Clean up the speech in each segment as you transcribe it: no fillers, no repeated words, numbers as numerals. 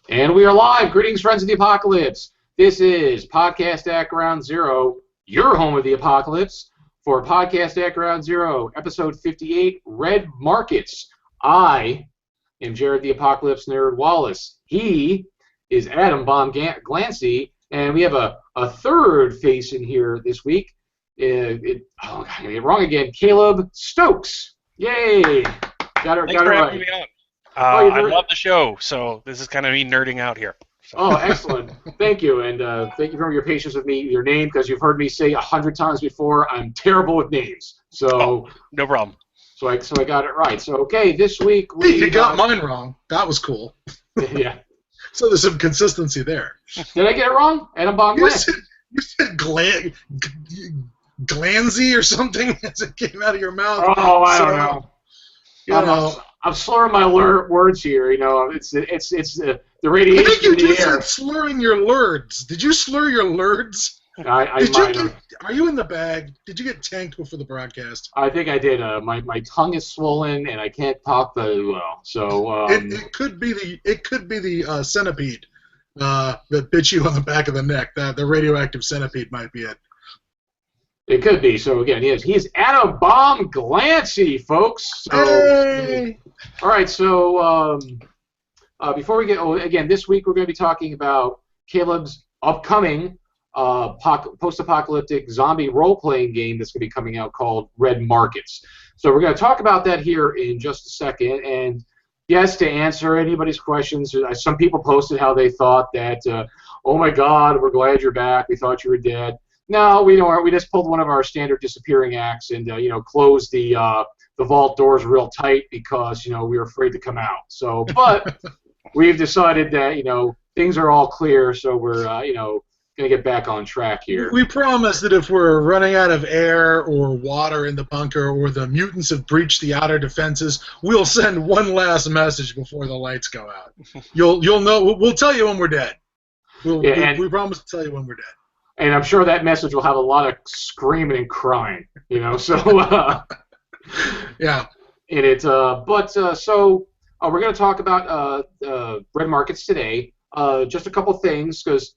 And we are live. Greetings, friends of the apocalypse. This is Podcast at Ground Zero, your home of the apocalypse, for Podcast at Ground Zero, episode 58, Red Markets. I am Jared the Apocalypse Nerd Wallace. He is Adam Bomb Glancy, and we have a third face in here this week. I'm going to get it wrong again. Caleb Stokes. Yay! Got it Thanks for right. having me on. I love the show, so this is kind of me nerding out here. So. Oh, excellent. Thank you, and thank you for your patience with me, your name, because you've heard me say 100 times before, I'm terrible with names. So no problem. So I got it right. So, okay, this week you got mine wrong. That was cool. Yeah. So there's some consistency there. Did I get it wrong? Adam Bomb You said Glanzy or something as it came out of your mouth. Oh, I don't know. I'm slurring my words here. You know, it's the radiation. I think you in the just air. said slurring your lurds. Did you slur your lurds? Are you in the bag? Did you get tanked before the broadcast? I think I did. My tongue is swollen and I can't talk very well. So it could be the centipede that bit you on the back of the neck. The radioactive centipede might be it. It could be. So again, he's Adam Bomb Glancy, folks. So, hey! All right. So before we again, this week we're going to be talking about Caleb's upcoming post-apocalyptic zombie role-playing game that's going to be coming out called Red Markets. So we're going to talk about that here in just a second. And yes, to answer anybody's questions, some people posted how they thought that, oh my God, we're glad you're back. We thought you were dead. No, we don't. We just pulled one of our standard disappearing acts and closed the vault doors real tight because we were afraid to come out. So, but we've decided that things are all clear, so we're gonna get back on track here. We promise that if we're running out of air or water in the bunker or the mutants have breached the outer defenses, we'll send one last message before the lights go out. You'll know. We'll tell you when we're dead. We promise to tell you when we're dead. And I'm sure that message will have a lot of screaming and crying, so yeah. In it, so we're going to talk about Red Markets today. Just a couple things, because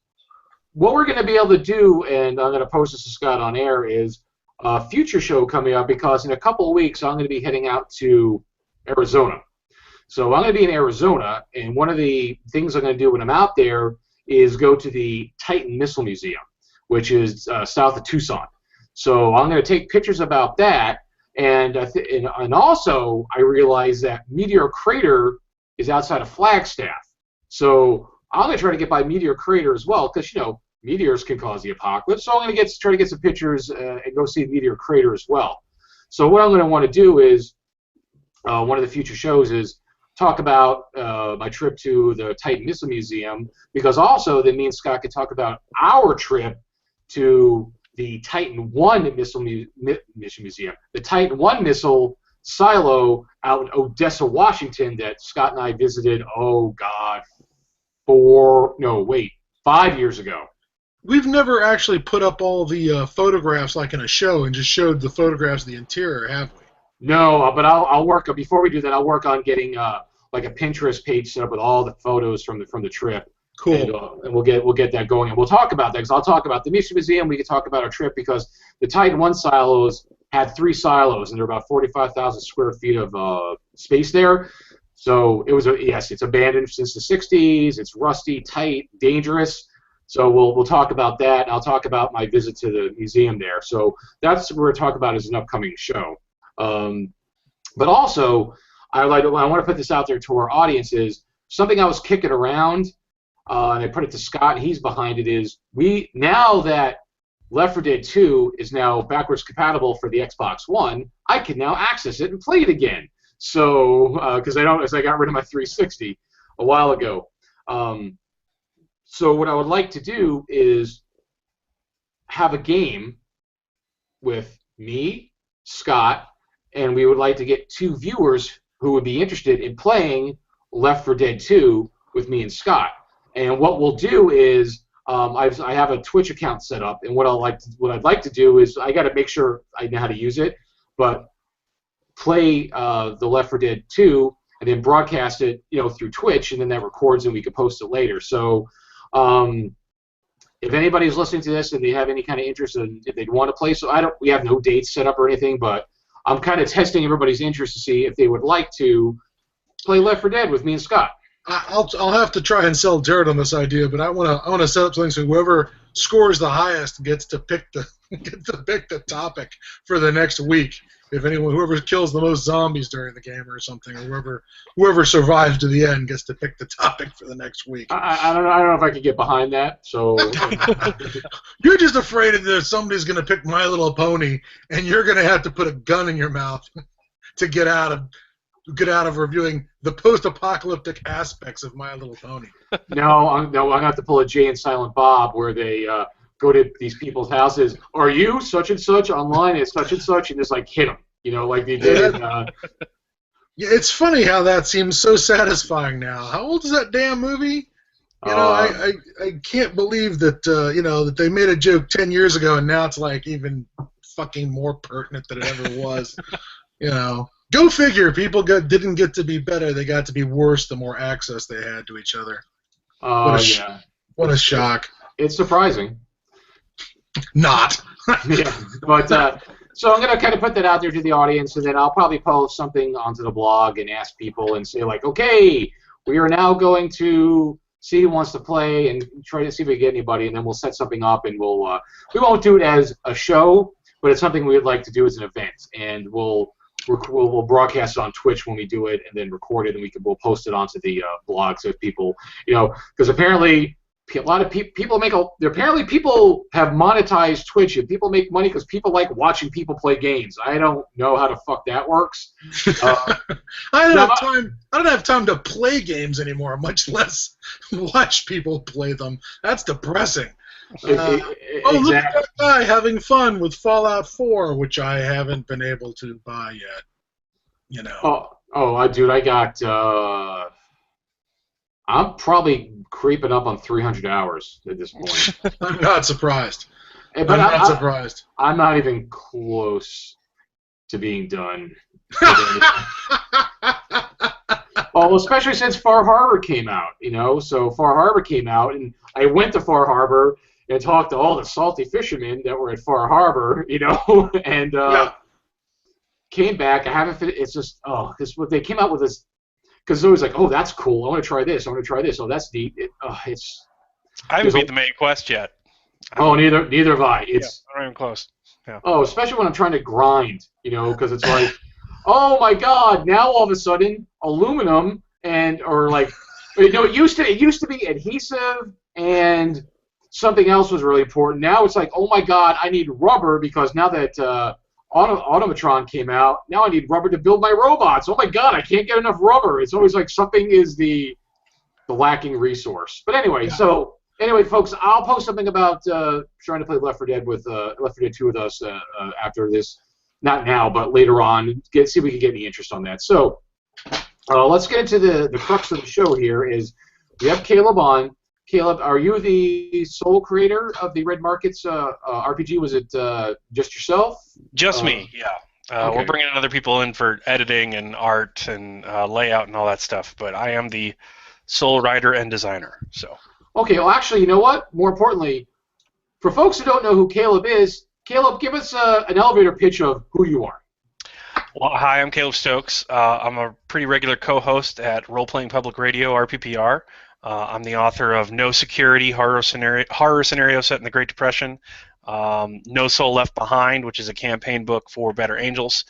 what we're going to be able to do, and I'm going to post this to Scott on air, is a future show coming up, because in a couple of weeks I'm going to be heading out to Arizona. So I'm going to be in Arizona, and one of the things I'm going to do when I'm out there is go to the Titan Missile Museum, which is south of Tucson. So I'm going to take pictures about that, and also I realized that Meteor Crater is outside of Flagstaff. So I'm going to try to get by Meteor Crater as well, because meteors can cause the apocalypse. So I'm going to try to get some pictures and go see Meteor Crater as well. So what I'm going to want to do is one of the future shows is talk about my trip to the Titan Missile Museum, because also then me and Scott could talk about our trip to the Titan 1 Missile Museum, the Titan 1 missile silo out in Odessa, Washington, that Scott and I visited, 5 years ago. We've never actually put up all the photographs like in a show and just showed the photographs of the interior, have we? No, but I'll work, before we do that, I'll work on getting like a Pinterest page set up with all the photos from the trip. Cool. And we'll get that going, and we'll talk about that, because I'll talk about the Missile Museum. We can talk about our trip, because the Titan 1 silos had 3 silos, and there were about 45,000 square feet of space there. So it was it's abandoned since the 60s. It's rusty, tight, dangerous. So we'll talk about that, and I'll talk about my visit to the museum there. So that's what we're going to talk about as an upcoming show. But also, I want to put this out there to our audience, is something I was kicking around, and I put it to Scott, and he's behind it, is now that Left 4 Dead 2 is now backwards compatible for the Xbox One, I can now access it and play it again. So, because I got rid of my 360 a while ago. So what I would like to do is have a game with me, Scott, and we would like to get 2 viewers who would be interested in playing Left 4 Dead 2 with me and Scott. And what we'll do is I have a Twitch account set up, and what I'd like to do is I got to make sure I know how to use it, but play the Left 4 Dead 2 and then broadcast it, through Twitch, and then that records and we can post it later. So, if anybody's listening to this and they have any kind of interest in if they'd want to play, we have no dates set up or anything, but I'm kind of testing everybody's interest to see if they would like to play Left 4 Dead with me and Scott. I'll have to try and sell dirt on this idea, but I want to set up something so whoever scores the highest gets to pick the topic for the next week. If whoever kills the most zombies during the game or something, or whoever survives to the end gets to pick the topic for the next week. I don't know if I could get behind that. So you're just afraid that somebody's going to pick My Little Pony, and you're going to have to put a gun in your mouth to get out of reviewing the post-apocalyptic aspects of My Little Pony. No, I'm going to have to pull a Jay and Silent Bob where they go to these people's houses. Are you such and such online at such and such, and just hit them, like they did. Yeah, it's funny how that seems so satisfying now. How old is that damn movie? I can't believe that that they made a joke 10 years ago, and now it's even fucking more pertinent than it ever was. Go figure. People didn't get to be better; they got to be worse the more access they had to each other. What a shock! It's surprising. Not. Yeah, but so I'm going to kind of put that out there to the audience, and then I'll probably post something onto the blog and ask people and say okay, we are now going to see who wants to play and try to see if we get anybody, and then we'll set something up, and we won't do it as a show, but it's something we would like to do as an event, and we'll broadcast it on Twitch when we do it, and then record it, and we'll post it onto the blog so if people, because apparently a lot of people apparently people have monetized Twitch, and people make money because people like watching people play games. I don't know how the fuck that works. I don't have time to play games anymore, much less watch people play them. That's depressing. Exactly. Look at that guy having fun with Fallout 4, which I haven't been able to buy yet. Dude, I got. I'm probably creeping up on 300 hours at this point. I'm not surprised. But I'm not surprised. I'm not even close to being done. Well, especially since Far Harbor came out, So Far Harbor came out, and I went to Far Harbor and talked to all the salty fishermen that were at Far Harbor, and came back. I haven't. It's just because what they came out with this. Because it's always oh, that's cool. I want to try this. I want to try this. Oh, that's neat. I haven't beat the main quest yet. Neither have I. It's not even close. Yeah. Oh, especially when I'm trying to grind, because it's oh my God! Now all of a sudden, aluminum it used to be adhesive and something else was really important. Now it's oh my God, I need rubber because now that Automatron came out, now I need rubber to build my robots. Oh my God, I can't get enough rubber. It's always something is the lacking resource. But anyway, folks, I'll post something about trying to play Left 4 Dead with Left 4 Dead 2 with us after this. Not now, but later on. See if we can get any interest on that. So let's get into the crux of the show here. Is we have Caleb on. Caleb, are you the sole creator of the Red Markets RPG? Was it just yourself? Just me, yeah. Okay. We're bringing other people in for editing and art and layout and all that stuff, but I am the sole writer and designer. So. Okay, well, actually, you know what? More importantly, for folks who don't know who Caleb is, Caleb, give us an elevator pitch of who you are. Well, hi, I'm Caleb Stokes. I'm a pretty regular co-host at Role Playing Public Radio, RPPR. I'm the author of No Security, horror scenario set in the Great Depression, No Soul Left Behind, which is a campaign book for Better Angels,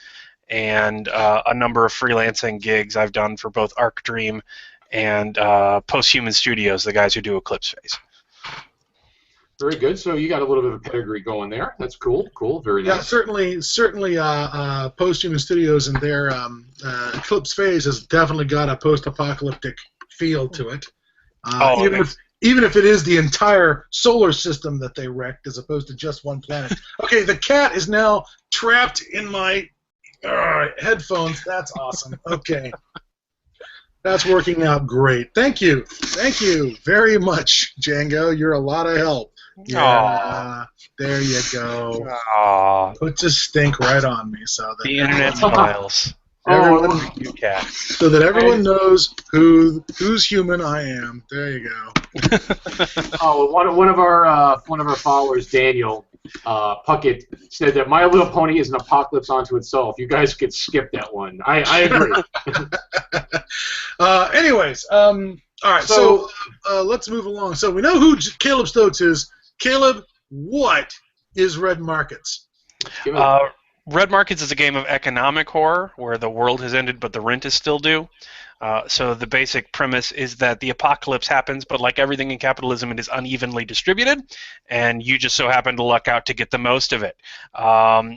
and a number of freelancing gigs I've done for both Arc Dream and Posthuman Studios, the guys who do Eclipse Phase. Very good. So you got a little bit of a pedigree going there. That's cool. Cool. Very nice. Yeah, certainly. Posthuman Studios and their Eclipse Phase has definitely got a post-apocalyptic feel to it. Even if it is the entire solar system that they wrecked as opposed to just one planet. Okay, the cat is now trapped in my headphones. That's awesome. Okay. That's working out great. Thank you very much, Django. You're a lot of help. Yeah, there you go. Aww. Puts a stink right on me. So the internet smiles. Everyone, you cat. so that everyone knows whose human I am. There you go. Oh, one of our followers, Daniel Puckett, said that My Little Pony is an apocalypse unto itself. You guys could skip that one. I agree. Anyways, all right. So let's move along. So we know who Caleb Stokes is. Caleb, what is Red Markets? Red Markets is a game of economic horror where the world has ended but the rent is still due. So the basic premise is that the apocalypse happens, but like everything in capitalism, it is unevenly distributed, and you just so happen to luck out to get the most of it.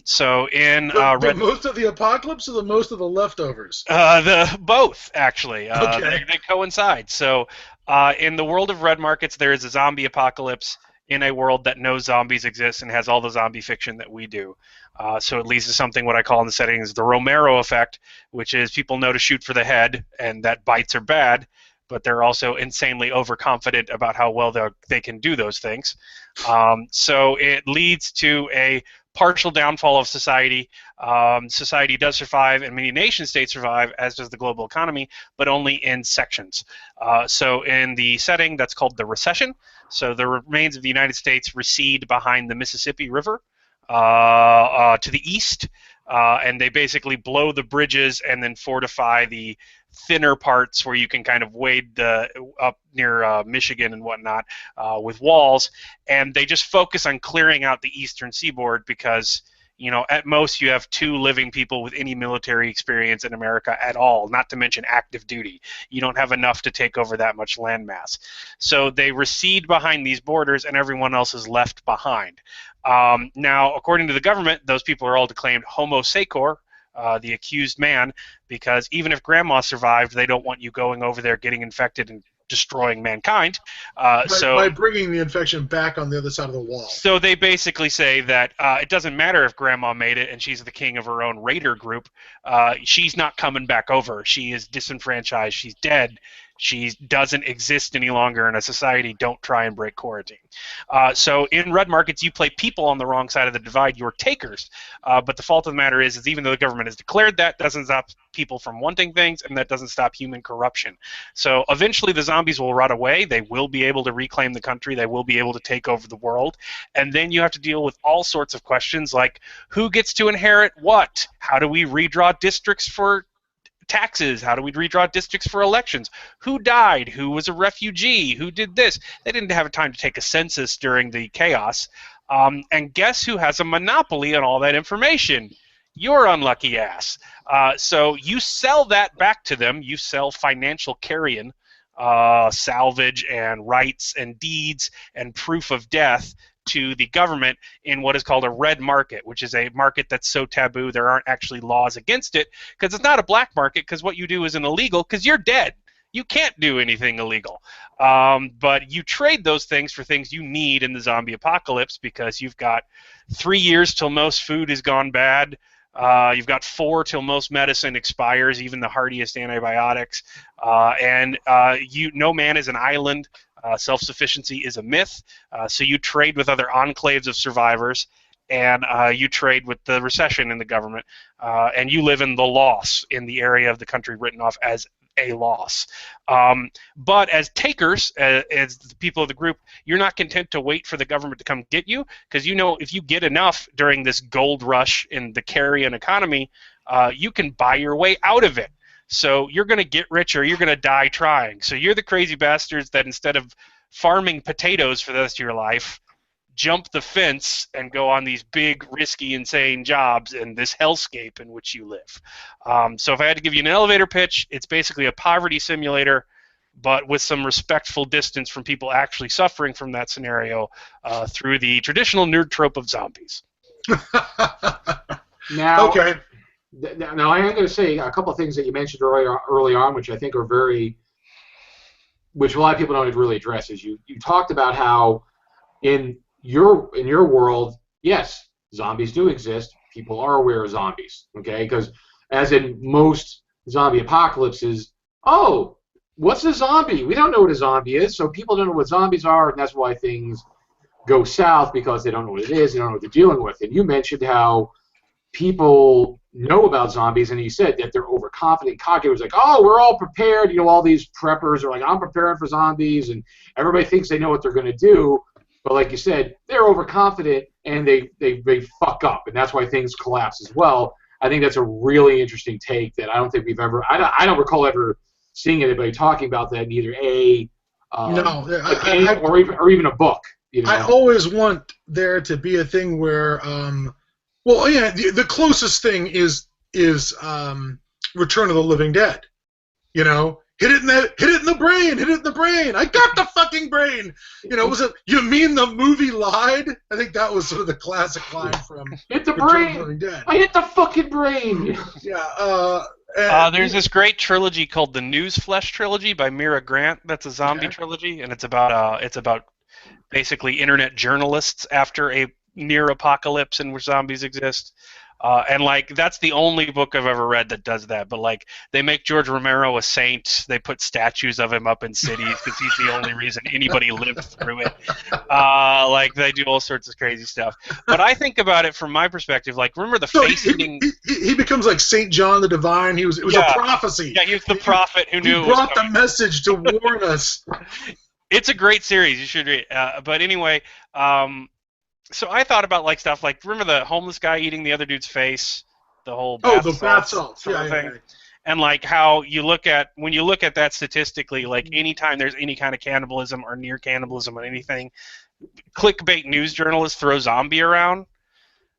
So in the most of the apocalypse or the most of the leftovers? The both, actually. Okay. They coincide. So in the world of Red Markets, there is a zombie apocalypse in a world that knows zombies exist and has all the zombie fiction that we do. So it leads to something what I call in the setting is the Romero effect, which is people know to shoot for the head and that bites are bad, but they're also insanely overconfident about how well they can do those things. So it leads to a partial downfall of society. Society does survive, and many nation-states survive, as does the global economy, but only in sections. So in the setting, that's called the recession. So the remains of the United States recede behind the Mississippi River to the east, and they basically blow the bridges and then fortify the thinner parts where you can kind of wade up near Michigan and whatnot with walls, and they just focus on clearing out the eastern seaboard because, you know, at most you have 2 living people with any military experience in America at all, not to mention active duty. You don't have enough to take over that much landmass. So they recede behind these borders and everyone else is left behind. Now, according to the government, those people are all declaimed homo sacer, the accused man, because even if grandma survived, they don't want you going over there, getting infected, and destroying mankind. By bringing the infection back on the other side of the wall. So they basically say that it doesn't matter if grandma made it and she's the king of her own raider group. She's not coming back over. She is disenfranchised. She's dead. She doesn't exist any longer in a society. Don't try and break quarantine. So in Red Markets, you play people on the wrong side of the divide. You're takers. But the fault of the matter is even though the government has declared that, doesn't stop people from wanting things, and that doesn't stop human corruption. So eventually the zombies will rot away. They will be able to reclaim the country. They will be able to take over the world. And then you have to deal with all sorts of questions like who gets to inherit what? How do we redraw districts for taxes? How do we redraw districts for elections? Who died? Who was a refugee? Who did this? They didn't have time to take a census during the chaos. And guess who has a monopoly on all that information? Your unlucky ass. So you sell that back to them. You sell financial carrion, salvage and rights and deeds and proof of death to the government in what is called a red market, which is a market that's so taboo there aren't actually laws against it, because it's not a black market, because what you do isn't illegal, because you're dead. You can't do anything illegal. But you trade those things for things you need in the zombie apocalypse, because you've got 3 years till most food has gone bad. You've got 4 till most medicine expires, even the hardiest antibiotics. And no man is an island. Self-sufficiency is a myth, so you trade with other enclaves of survivors, and you trade with the recession in the government, and you live in the loss in the area of the country written off as a loss. But as takers, as the people of the group, you're not content to wait for the government to come get you, because you know if you get enough during this gold rush in the carrion economy, you can buy your way out of it. So you're going to get rich or you're going to die trying. So you're the crazy bastards that instead of farming potatoes for the rest of your life, jump the fence and go on these big, risky, insane jobs in this hellscape in which you live. So if I had to give you an elevator pitch, it's basically a poverty simulator, but with some respectful distance from people actually suffering from that scenario through the traditional nerd trope of zombies. Now, okay. Now, I am going to say a couple of things that you mentioned early on, which I think are which a lot of people don't really address. Is you talked about how in your world, yes, zombies do exist. People are aware of zombies, okay? Because as in most zombie apocalypses, oh, what's a zombie? We don't know what a zombie is, so people don't know what zombies are, and that's why things go south, because they don't know what it is, they don't know what they're dealing with. And you mentioned how people know about zombies, and he said that they're overconfident, cocky. It was like, oh, we're all prepared. All these preppers are like, I'm preparing for zombies, and everybody thinks they know what they're going to do. But like you said, they're overconfident, and they fuck up, and that's why things collapse as well. I think that's a really interesting take that I don't think we've ever. I don't recall ever seeing anybody talking about that in either a game or even a book. I always want there to be a thing where, well, yeah, the closest thing is Return of the Living Dead. Hit it in the brain. Hit it in the brain. I got the fucking brain. Was it? You mean the movie lied? I think that was sort of the classic line from Hit the Return brain. of the Living Dead. I hit the fucking brain. Yeah. There's this great trilogy called the Newsflesh trilogy by Mira Grant. That's a zombie trilogy, and it's about basically internet journalists after a near apocalypse in which zombies exist. And that's the only book I've ever read that does that. But they make George Romero a saint. They put statues of him up in cities because he's the only reason anybody lived through it. They do all sorts of crazy stuff. But I think about it from my perspective. Remember the face eating. He becomes like Saint John the Divine. It was a prophecy. Yeah, he was the prophet who knew. He brought the message to warn us. It's a great series. You should read. But anyway. So I thought about stuff remember the homeless guy eating the other dude's face, the whole bath salts thing, yeah. And how when you look at that statistically, anytime there's any kind of cannibalism or near cannibalism on anything, clickbait news journalists throw zombie around.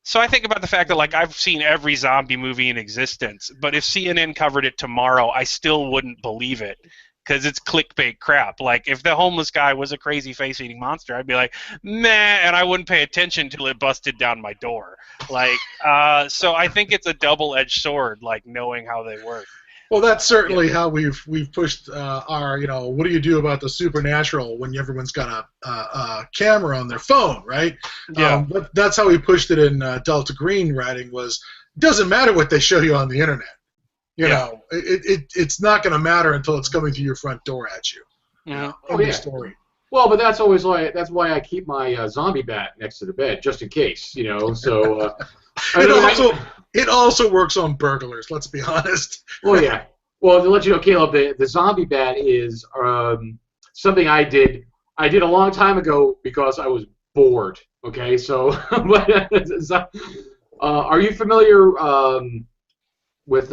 So I think about the fact that I've seen every zombie movie in existence, but if CNN covered it tomorrow, I still wouldn't believe it. Because it's clickbait crap. If the homeless guy was a crazy face-eating monster, I'd be like, meh, and I wouldn't pay attention till it busted down my door. So I think it's a double-edged sword, knowing how they work. Well, that's certainly how we've pushed our, what do you do about the supernatural when everyone's got a camera on their phone, right? Yeah. That's how we pushed it in Delta Green writing was, doesn't matter what they show you on the internet. It's not going to matter until it's coming through your front door at you. Story. Well, but that's why I keep my zombie bat next to the bed just in case. So it also works on burglars. Let's be honest. Well, yeah. Well, to let you know, Caleb, the zombie bat is something I did a long time ago because I was bored. Okay, so are you familiar with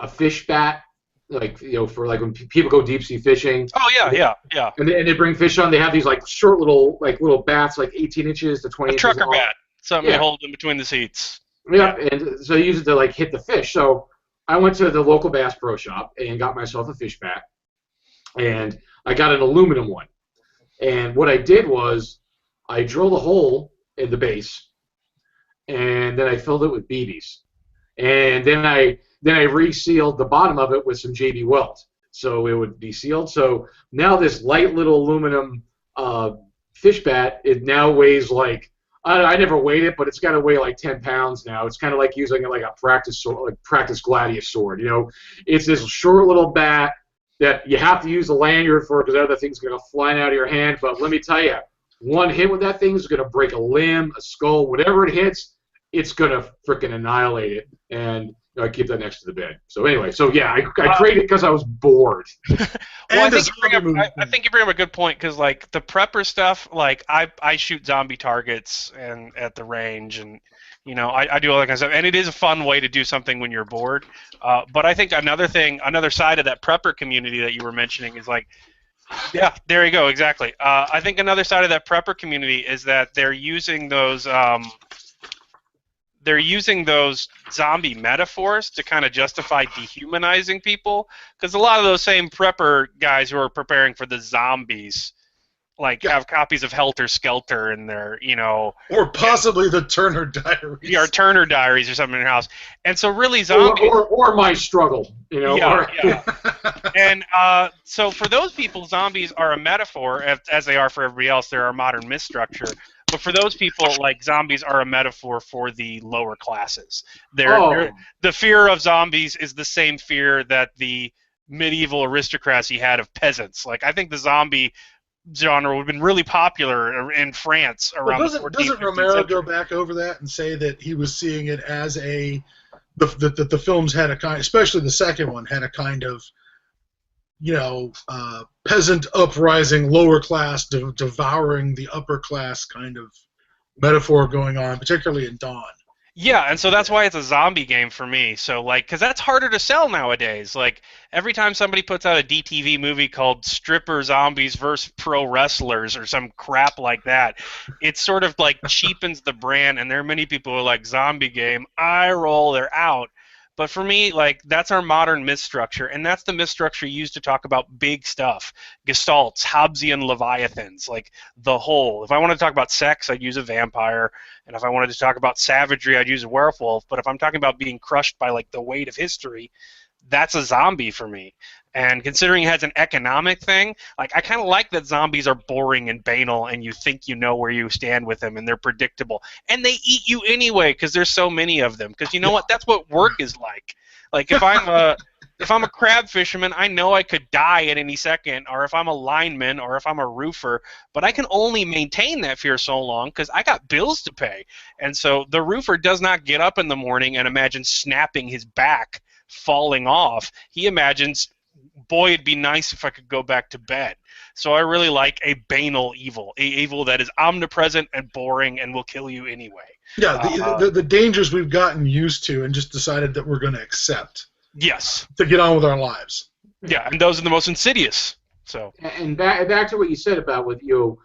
a fish bat, for when people go deep sea fishing? Oh yeah. And they bring fish on. They have these short little bats, 18 inches to 20 inches. A trucker bat, something you hold in between the seats. Yeah, and so they use it to hit the fish. So I went to the local Bass Pro Shop and got myself a fish bat, and I got an aluminum one. And what I did was I drilled a hole in the base, and then I filled it with BBs, and then I resealed the bottom of it with some JB Weld, so it would be sealed. So now this light little aluminum fish bat, it now weighs I never weighed it, but it's got to weigh 10 pounds now. It's kind of like using a practice sword, practice gladius sword. It's this short little bat that you have to use a lanyard for because other things going to fly out of your hand. But let me tell you, one hit with that thing is going to break a limb, a skull, whatever it hits, it's going to freaking annihilate it. And I keep that next to the bed. So anyway, I created it because I was bored. Well, I think you bring up a good point because the prepper stuff, I shoot zombie targets and at the range, and I do all that kind of stuff, and it is a fun way to do something when you're bored. But I think another side of that prepper community that you were mentioning is yeah, there you go, exactly. I think another side of that prepper community is that they're using those. They're using those zombie metaphors to kind of justify dehumanizing people, because a lot of those same prepper guys who are preparing for the zombies, have copies of Helter Skelter in their, or possibly the Turner Diaries. Yeah, or Turner Diaries or something in your house, and so really zombies or My Struggle, Yeah. And so for those people, zombies are a metaphor, as they are for everybody else. They're our modern myth structure. But for those people, zombies are a metaphor for the lower classes. The fear of zombies is the same fear that the medieval aristocracy had of peasants. I think the zombie genre would have been really popular in France around the 14th, Doesn't Romero go back over that and say that he was seeing it as a the films had a kind, especially the second one, had a kind of, peasant uprising, lower class devouring the upper class kind of metaphor going on, particularly in Dawn. Yeah, and so that's why it's a zombie game for me. So, because that's harder to sell nowadays. Like, every time somebody puts out a DTV movie called Stripper Zombies vs. Pro Wrestlers or some crap like that, it sort of, cheapens the brand, and there are many people who are like, zombie game, eye roll, they're out. But for me, that's our modern myth structure, and that's the myth structure used to talk about big stuff. Gestalts, Hobbesian Leviathans, the whole. If I wanted to talk about sex, I'd use a vampire, and if I wanted to talk about savagery, I'd use a werewolf. But if I'm talking about being crushed by, the weight of history, that's a zombie for me. And considering it has an economic thing, I kind of like that zombies are boring and banal, and you think you know where you stand with them, and they're predictable. And they eat you anyway because there's so many of them. Because you know what? That's what work is like. If I'm a crab fisherman, I know I could die at any second, or if I'm a lineman, or if I'm a roofer, but I can only maintain that fear so long because I got bills to pay. And so the roofer does not get up in the morning and imagine snapping his back, falling off. He imagines, boy, it'd be nice if I could go back to bed. So I really like a banal evil, a evil that is omnipresent and boring and will kill you anyway. Yeah, the dangers we've gotten used to and just decided that we're going to accept. Yes. To get on with our lives. Yeah, and those are the most insidious. So. And back to what you said about with the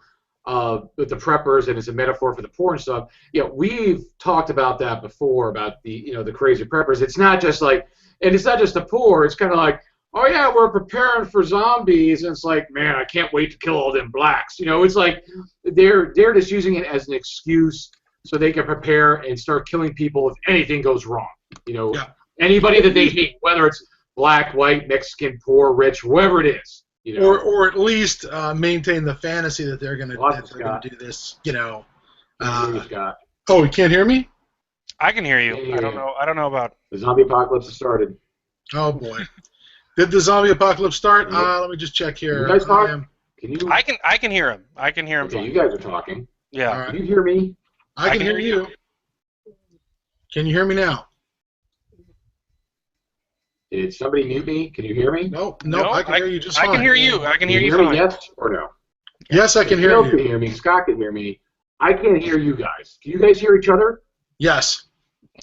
preppers, and it's a metaphor for the porn stuff. We've talked about that before, about the crazy preppers. It's not just and it's not just the poor. It's kind of like, oh yeah, we're preparing for zombies, and it's like, man, I can't wait to kill all them blacks. It's like they're just using it as an excuse so they can prepare and start killing people if anything goes wrong. Yeah. Anybody that they hate, whether it's black, white, Mexican, poor, rich, whoever it is. Or at least maintain the fantasy that they're going to do this. Scott. Oh, you can't hear me? I can hear you. I don't know about. The zombie apocalypse has started. Oh boy. Did the zombie apocalypse start? Let me just check here. You guys talk? Can you? I can hear him. I can hear him. Okay, you guys are talking. Yeah. Right. Can you hear me? I can hear you. Can you hear me now? Did somebody mute me? Can you hear me? No, I can hear you just fine. I can hear you. I can hear you fine. fine. Yes or no? Yes, I can hear you. Can hear me. Scott can hear me. I can't hear you guys. Can you guys hear each other? Yes.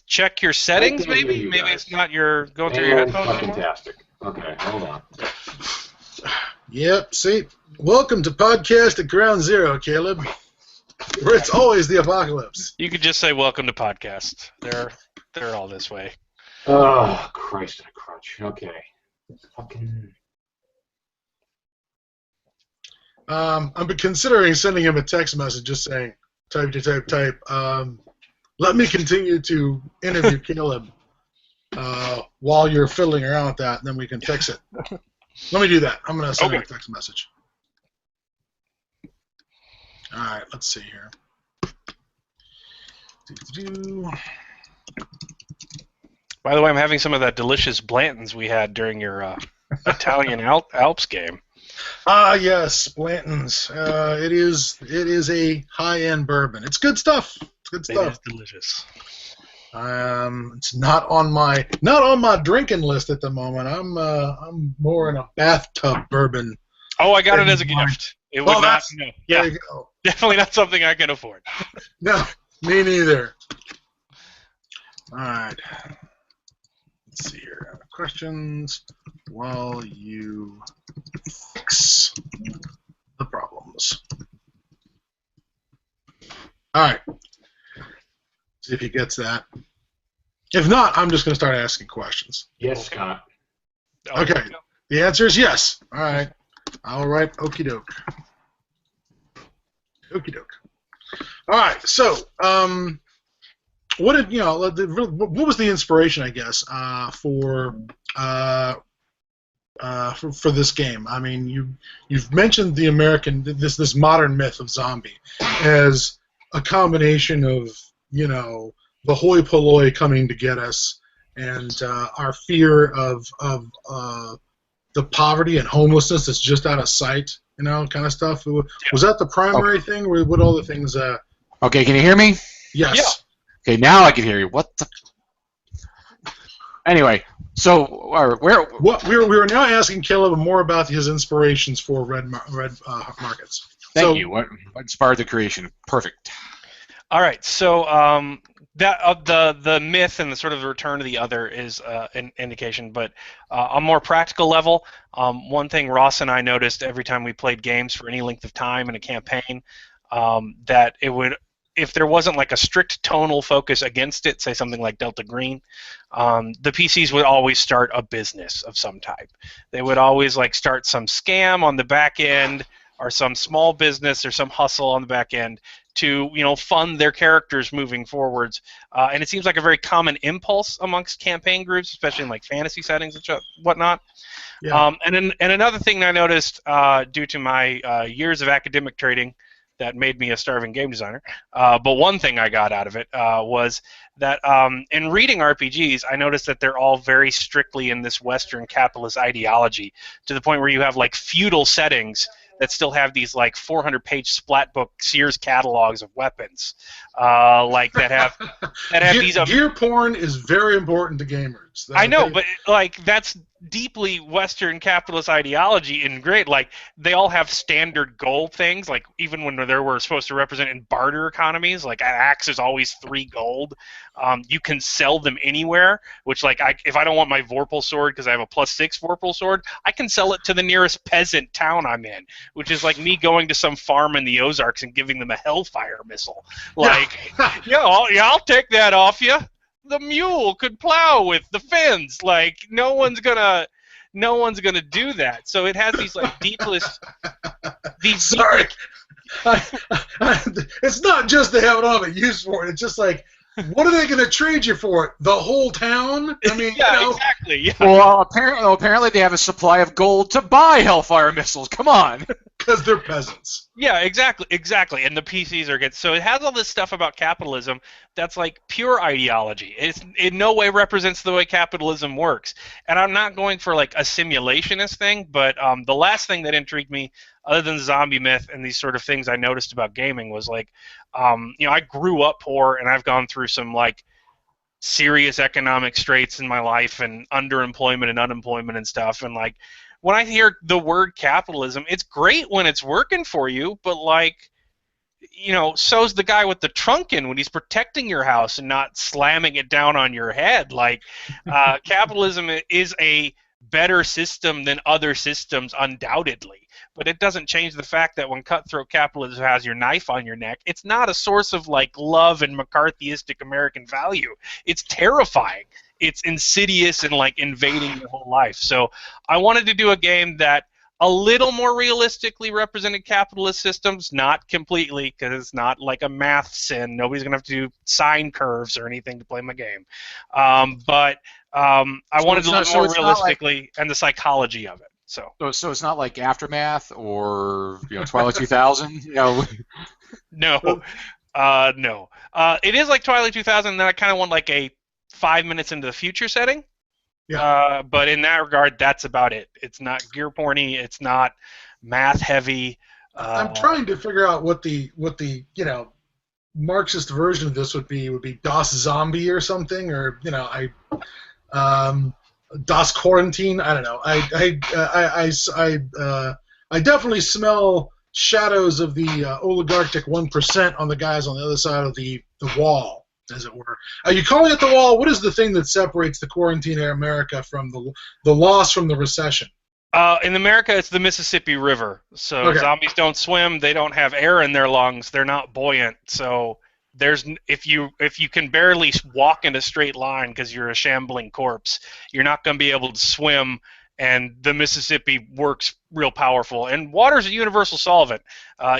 Check your settings, maybe. Maybe it's not your going through your headphones. Fantastic. Okay, hold on. Yep. See, welcome to podcast at Ground Zero, Caleb, where it's always the apocalypse. You could just say welcome to podcast. They're all this way. Oh, Christ in a crutch. Okay. Fucking. I'm considering sending him a text message just saying, type. Let me continue to interview Caleb while you're fiddling around with that, and then we can fix it. Let me do that. I'm going to send him a text message. All right, let's see here. By the way, I'm having some of that delicious Blanton's we had during your Italian Alps game. Ah, yes, Blanton's. It is a high-end bourbon. It's good stuff. It's good stuff. It is delicious. It's not on my drinking list at the moment. I'm more in a bathtub bourbon. Oh, I got it as a gift. It would not. No. Yeah, there you go. Definitely not something I can afford. No, me neither. All right. Let's see here. Questions while you fix the problems. All right. See if he gets that. If not, I'm just going to start asking questions. Yes, Scott. Okay. The answer is yes. All right. All right. Okie doke. Okie doke. All right. So, what was the inspiration, I guess, for this game? I mean, you've mentioned the American this modern myth of zombie as a combination of the hoi polloi coming to get us and our fear of the poverty and homelessness that's just out of sight, kind of stuff. Was that the primary thing, or what all the things? Okay, can you hear me? Yes. Yeah. Okay, now I can hear you. What the? Anyway, so where? What we were now asking Caleb more about his inspirations for red markets. Thank you. What inspired the creation? Perfect. All right, so that the myth and the sort of the return to the other is an indication, but on a more practical level, one thing Ross and I noticed every time we played games for any length of time in a campaign, that it would, if there wasn't like a strict tonal focus against it, say something like Delta Green, the PCs would always start a business of some type. They would always like start some scam on the back end, or some small business or some hustle on the back end to, you know, fund their characters moving forwards. And it seems like a very common impulse amongst campaign groups, especially in like fantasy settings and whatnot. Yeah. And another thing I noticed due to my years of academic trading that made me a starving game designer, but one thing I got out of it was that in reading RPGs, I noticed that they're all very strictly in this Western capitalist ideology, to the point where you have like feudal settings that still have these like 400-page splat book Sears catalogs of weapons, like that have these. Gear porn is very important to gamers. I know, but like that's deeply Western capitalist ideology and great. Like they all have standard gold things. Like even when they were supposed to represent in barter economies, like an axe is always 3 gold. You can sell them anywhere. Which like if I don't want my Vorpal sword because I have a +6 Vorpal sword, I can sell it to the nearest peasant town I'm in. Which is like me going to some farm in the Ozarks and giving them a Hellfire missile. Like, I'll take that off you. The mule could plow with the fins. Like no one's gonna do that. So it has these like deepless. Sorry, it's not just they have it on a use for it. It's just like, what are they going to trade you for? It the whole town? I mean, yeah, you know. exactly. Yeah. Well, apparently they have a supply of gold to buy Hellfire missiles. Come on. Because they're peasants. Yeah, exactly. And the PCs are good. So it has all this stuff about capitalism that's like pure ideology. It's in no way represents the way capitalism works. And I'm not going for like a simulationist thing, but the last thing that intrigued me, other than the zombie myth and these sort of things I noticed about gaming, was like, I grew up poor and I've gone through some like serious economic straits in my life and underemployment and unemployment and stuff. And like, when I hear the word capitalism, it's great when it's working for you, but like, so's the guy with the trunkin when he's protecting your house and not slamming it down on your head. Like, capitalism is a better system than other systems, undoubtedly. But it doesn't change the fact that when cutthroat capitalism has your knife on your neck, it's not a source of like love and McCarthyistic American value. It's terrifying. It's insidious and like invading your whole life. So I wanted to do a game that a little more realistically represented capitalist systems, not completely, because it's not like a math sin. Nobody's gonna have to do sine curves or anything to play my game. But I wanted to look more realistically and the psychology of it. So it's not like Aftermath or Twilight 2000. No. It is like Twilight 2000. And then I kind of want like a 5 minutes into the future setting. Yeah. But in that regard, that's about it. It's not gear porny. It's not math heavy. I'm trying to figure out what the Marxist version of this would be. Would be Das Zombie or something, or Das Quarantine. I don't know. I definitely smell shadows of the oligarchic 1% on the guys on the other side of the wall, as it were. Are you calling it the wall? What is the thing that separates the quarantine era America from the loss from the recession? In America, it's the Mississippi River. So Okay. Zombies don't swim. They don't have air in their lungs. They're not buoyant. So if you can barely walk in a straight line because you're a shambling corpse, you're not going to be able to swim. And the Mississippi works real powerful. And water's a universal solvent.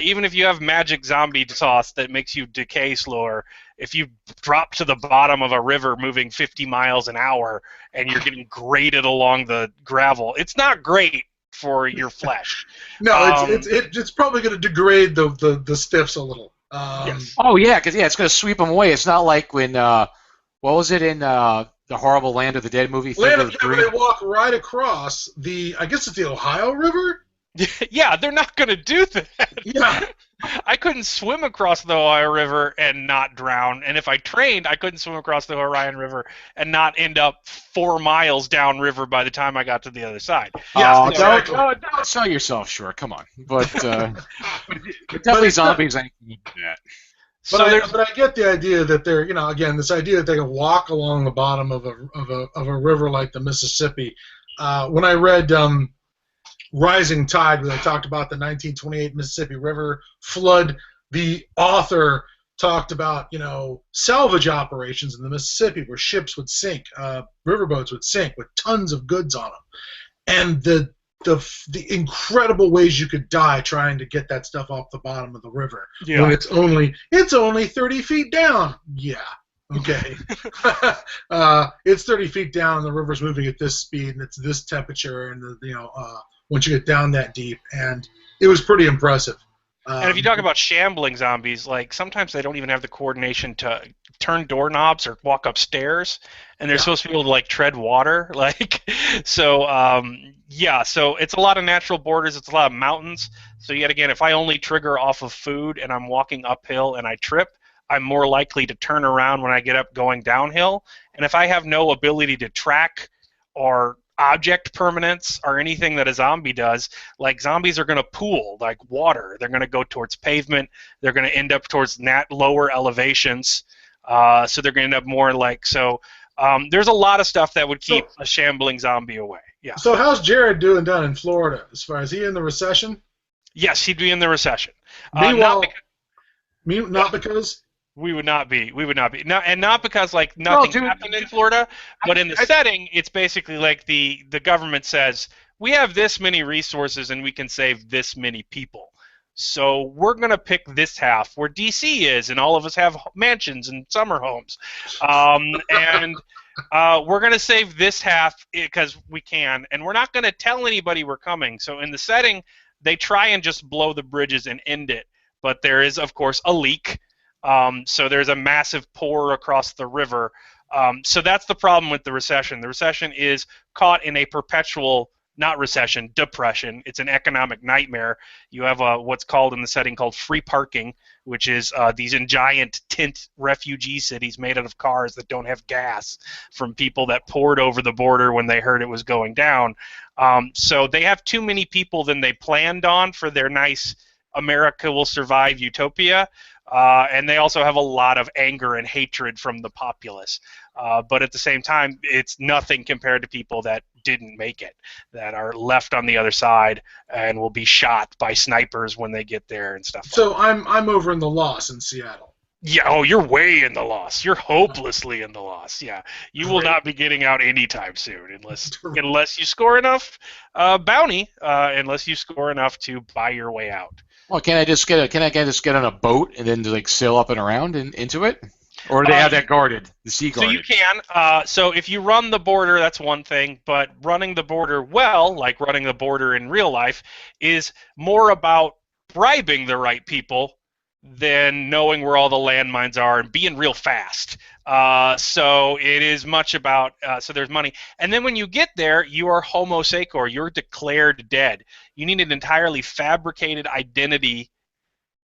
Even if you have magic zombie sauce that makes you decay slower, if you drop to the bottom of a river moving 50 miles an hour and you're getting grated along the gravel, it's not great for your flesh. No, it's probably going to degrade the stiffs a little. Yes. Oh yeah, because it's going to sweep them away. It's not like when what was it in the horrible Land of the Dead movie? Land of the Dead, where they walk right across I guess it's the Ohio River. Yeah, they're not going to do that. Yeah. I couldn't swim across the Ohio River and not drown, and if I trained, I couldn't swim across the Orion River and not end up 4 miles downriver by the time I got to the other side. Yes, exactly. Don't sell yourself short. Come on, but definitely zombies ain't gonna do that. But I get the idea that they're, again, this idea that they can walk along the bottom of a river like the Mississippi. When I read Rising Tide, where they talked about the 1928 Mississippi River flood, the author talked about, salvage operations in the Mississippi where ships would sink, riverboats would sink with tons of goods on them, and the incredible ways you could die trying to get that stuff off the bottom of the river when it's only 30 feet down. Yeah. Okay. It's 30 feet down and the river's moving at this speed and it's this temperature and once you get down that deep, and it was pretty impressive. And if you talk about shambling zombies, like sometimes they don't even have the coordination to turn doorknobs or walk upstairs, and they're supposed to be able to like tread water, so it's a lot of natural borders. It's a lot of mountains. So yet again, if I only trigger off of food and I'm walking uphill and I trip, I'm more likely to turn around when I get up going downhill. And if I have no ability to track or object permanence or anything that a zombie does, like zombies are going to pool like water. They're going to go towards pavement. They're going to end up towards lower elevations. So they're going to end up more there's a lot of stuff that would keep a shambling zombie away. Yeah. So how's Jared doing down in Florida? As far as he in the recession? Yes, he'd be in the recession. Meanwhile, not because we would not be. Not because nothing happened in Florida, but in the setting, it's basically like the government says we have this many resources and we can save this many people. So we're going to pick this half where D.C. is, and all of us have mansions and summer homes. And we're going to save this half because we can, and we're not going to tell anybody we're coming. So in the setting, they try and just blow the bridges and end it. But there is, of course, a leak. So there's a massive pour across the river. So that's the problem with the recession. The recession is caught in a perpetual depression. It's an economic nightmare. You have what's called in the setting called free parking, which is these giant tent refugee cities made out of cars that don't have gas from people that poured over the border when they heard it was going down. So they have too many people than they planned on for their nice America will survive utopia. And they also have a lot of anger and hatred from the populace. But at the same time, it's nothing compared to people that didn't make it, that are left on the other side and will be shot by snipers when they get there and stuff. So I'm over in the loss in Seattle. Yeah, oh, you're way in the loss. You're hopelessly in the loss. Yeah, you will not be getting out anytime soon unless you score enough bounty, unless you score enough to buy your way out. Well, can I just get on a boat and then sail up and around into it? Or do they have that guarded, the sea guarded? So you can. So if you run the border, that's one thing. But running the border well, like running the border in real life, is more about bribing the right people than knowing where all the landmines are and being real fast. So it is much about, so there's money. And then when you get there, you are homo secor. You're declared dead. You need an entirely fabricated identity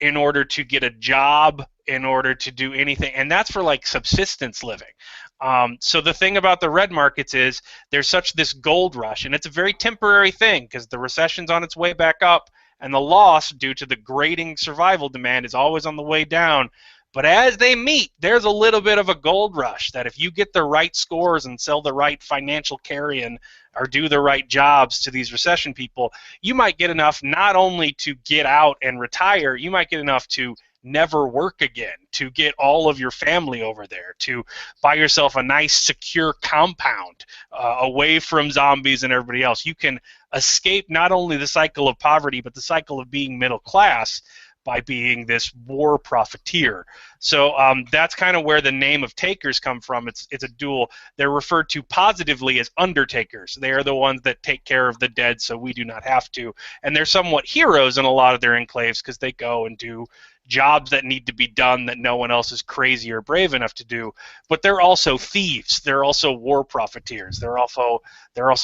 in order to get a job, in order to do anything. And that's for subsistence living. So the thing about the red markets is there's this gold rush, and it's a very temporary thing because the recession's on its way back up, and the loss due to the grading survival demand is always on the way down. But as they meet, there's a little bit of a gold rush that if you get the right scores and sell the right financial carrion or do the right jobs to these recession people, you might get enough not only to get out and retire, you might get enough to never work again, to get all of your family over there, to buy yourself a nice secure compound away from zombies and everybody else. You can escape not only the cycle of poverty, but the cycle of being middle class by being this war profiteer. So that's kind of where the name of takers come from. It's a dual. They're referred to positively as undertakers. They are the ones that take care of the dead so we do not have to. And they're somewhat heroes in a lot of their enclaves because they go and do jobs that need to be done that no one else is crazy or brave enough to do. But they're also thieves. They're also war profiteers. They're also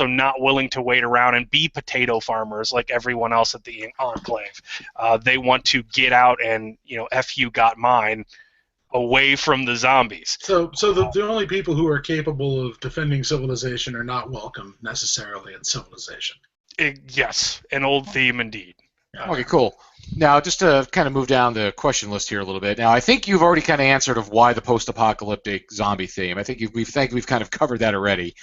not willing to wait around and be potato farmers like everyone else at the Enclave. They want to get out and, F you got mine, away from the zombies. So the only people who are capable of defending civilization are not welcome necessarily in civilization. Yes, an old theme indeed. Okay, cool. Now, just to kind of move down the question list here a little bit. Now, I think you've already kind of answered of why the post-apocalyptic zombie theme. I think we've kind of covered that already.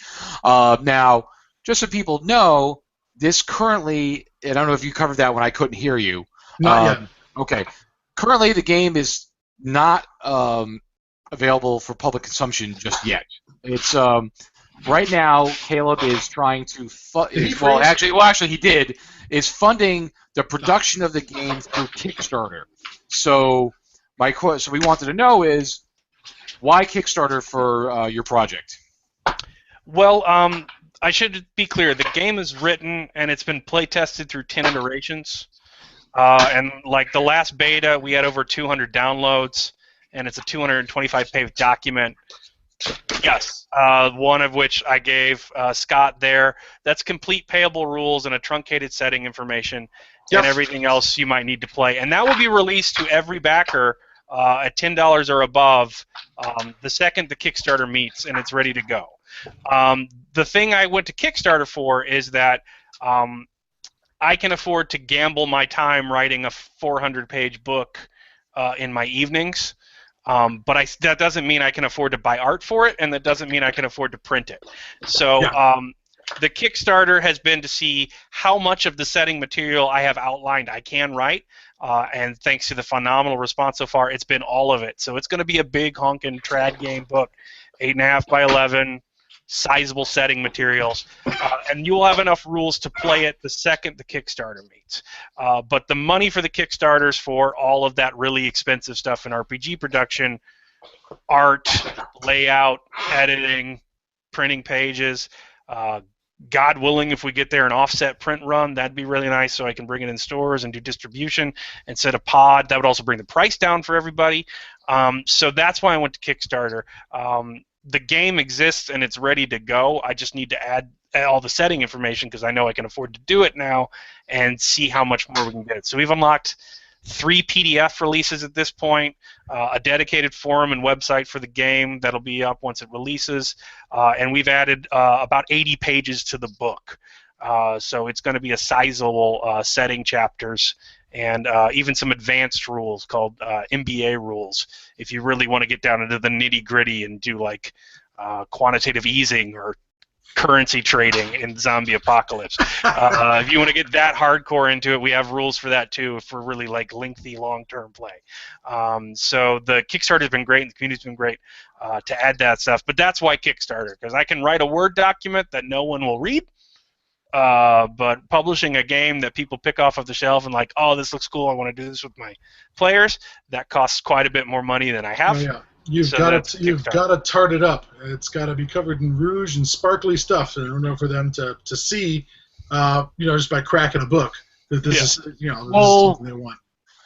Now, just so people know, this currently, I don't know if you covered that when I couldn't hear you. Not yet. Okay. Currently, the game is not available for public consumption just yet. It's right now. Caleb is trying to actually he did is funding the production of the game through Kickstarter. So so we wanted to know is why Kickstarter for your project? Well, I should be clear. The game is written and it's been play tested through 10 iterations. And like the last beta, we had over 200 downloads, and it's a 225-page document. Yes, one of which I gave Scott there. That's complete payable rules and a truncated setting information and everything else you might need to play. And that will be released to every backer at $10 or above the second the Kickstarter meets and it's ready to go. The thing I went to Kickstarter for is that I can afford to gamble my time writing a 400-page book in my evenings, but that doesn't mean I can afford to buy art for it, and that doesn't mean I can afford to print it. So the Kickstarter has been to see how much of the setting material I have outlined I can write, and thanks to the phenomenal response so far, it's been all of it. So it's going to be a big honkin' trad game book, 8.5 by 11. Sizable setting materials, and you will have enough rules to play it the second the Kickstarter meets. But the money for the Kickstarters for all of that really expensive stuff in RPG production, art, layout, editing, printing pages, God willing, if we get there an offset print run, that'd be really nice so I can bring it in stores and do distribution instead of pod. That would also bring the price down for everybody. So that's why I went to Kickstarter. The game exists and it's ready to go. I just need to add all the setting information because I know I can afford to do it now and see how much more we can get. So we've unlocked 3 PDF releases at this point, a dedicated forum and website for the game that'll be up once it releases, and we've added about 80 pages to the book. So it's going to be a sizable setting chapters and even some advanced rules called MBA rules if you really want to get down into the nitty-gritty and do like quantitative easing or currency trading in zombie apocalypse. If you want to get that hardcore into it, we have rules for that too for really like lengthy long-term play. So the Kickstarter has been great and the community's been great to add that stuff, but that's why Kickstarter, because I can write a Word document that no one will read. But publishing a game that people pick off the shelf and like, oh, this looks cool, I want to do this with my players, that costs quite a bit more money than I have. Oh, yeah. You've got to tart it up. It's got to be covered in rouge and sparkly stuff in order for them to see, just by cracking a book that this is, this is something they want.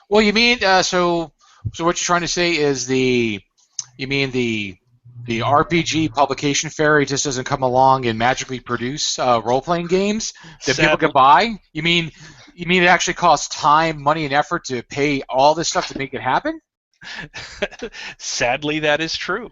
Well, you mean so what you're trying to say is the RPG publication fairy just doesn't come along and magically produce role-playing games that people can buy? You mean it actually costs time, money, and effort to pay all this stuff to make it happen? Sadly, that is true.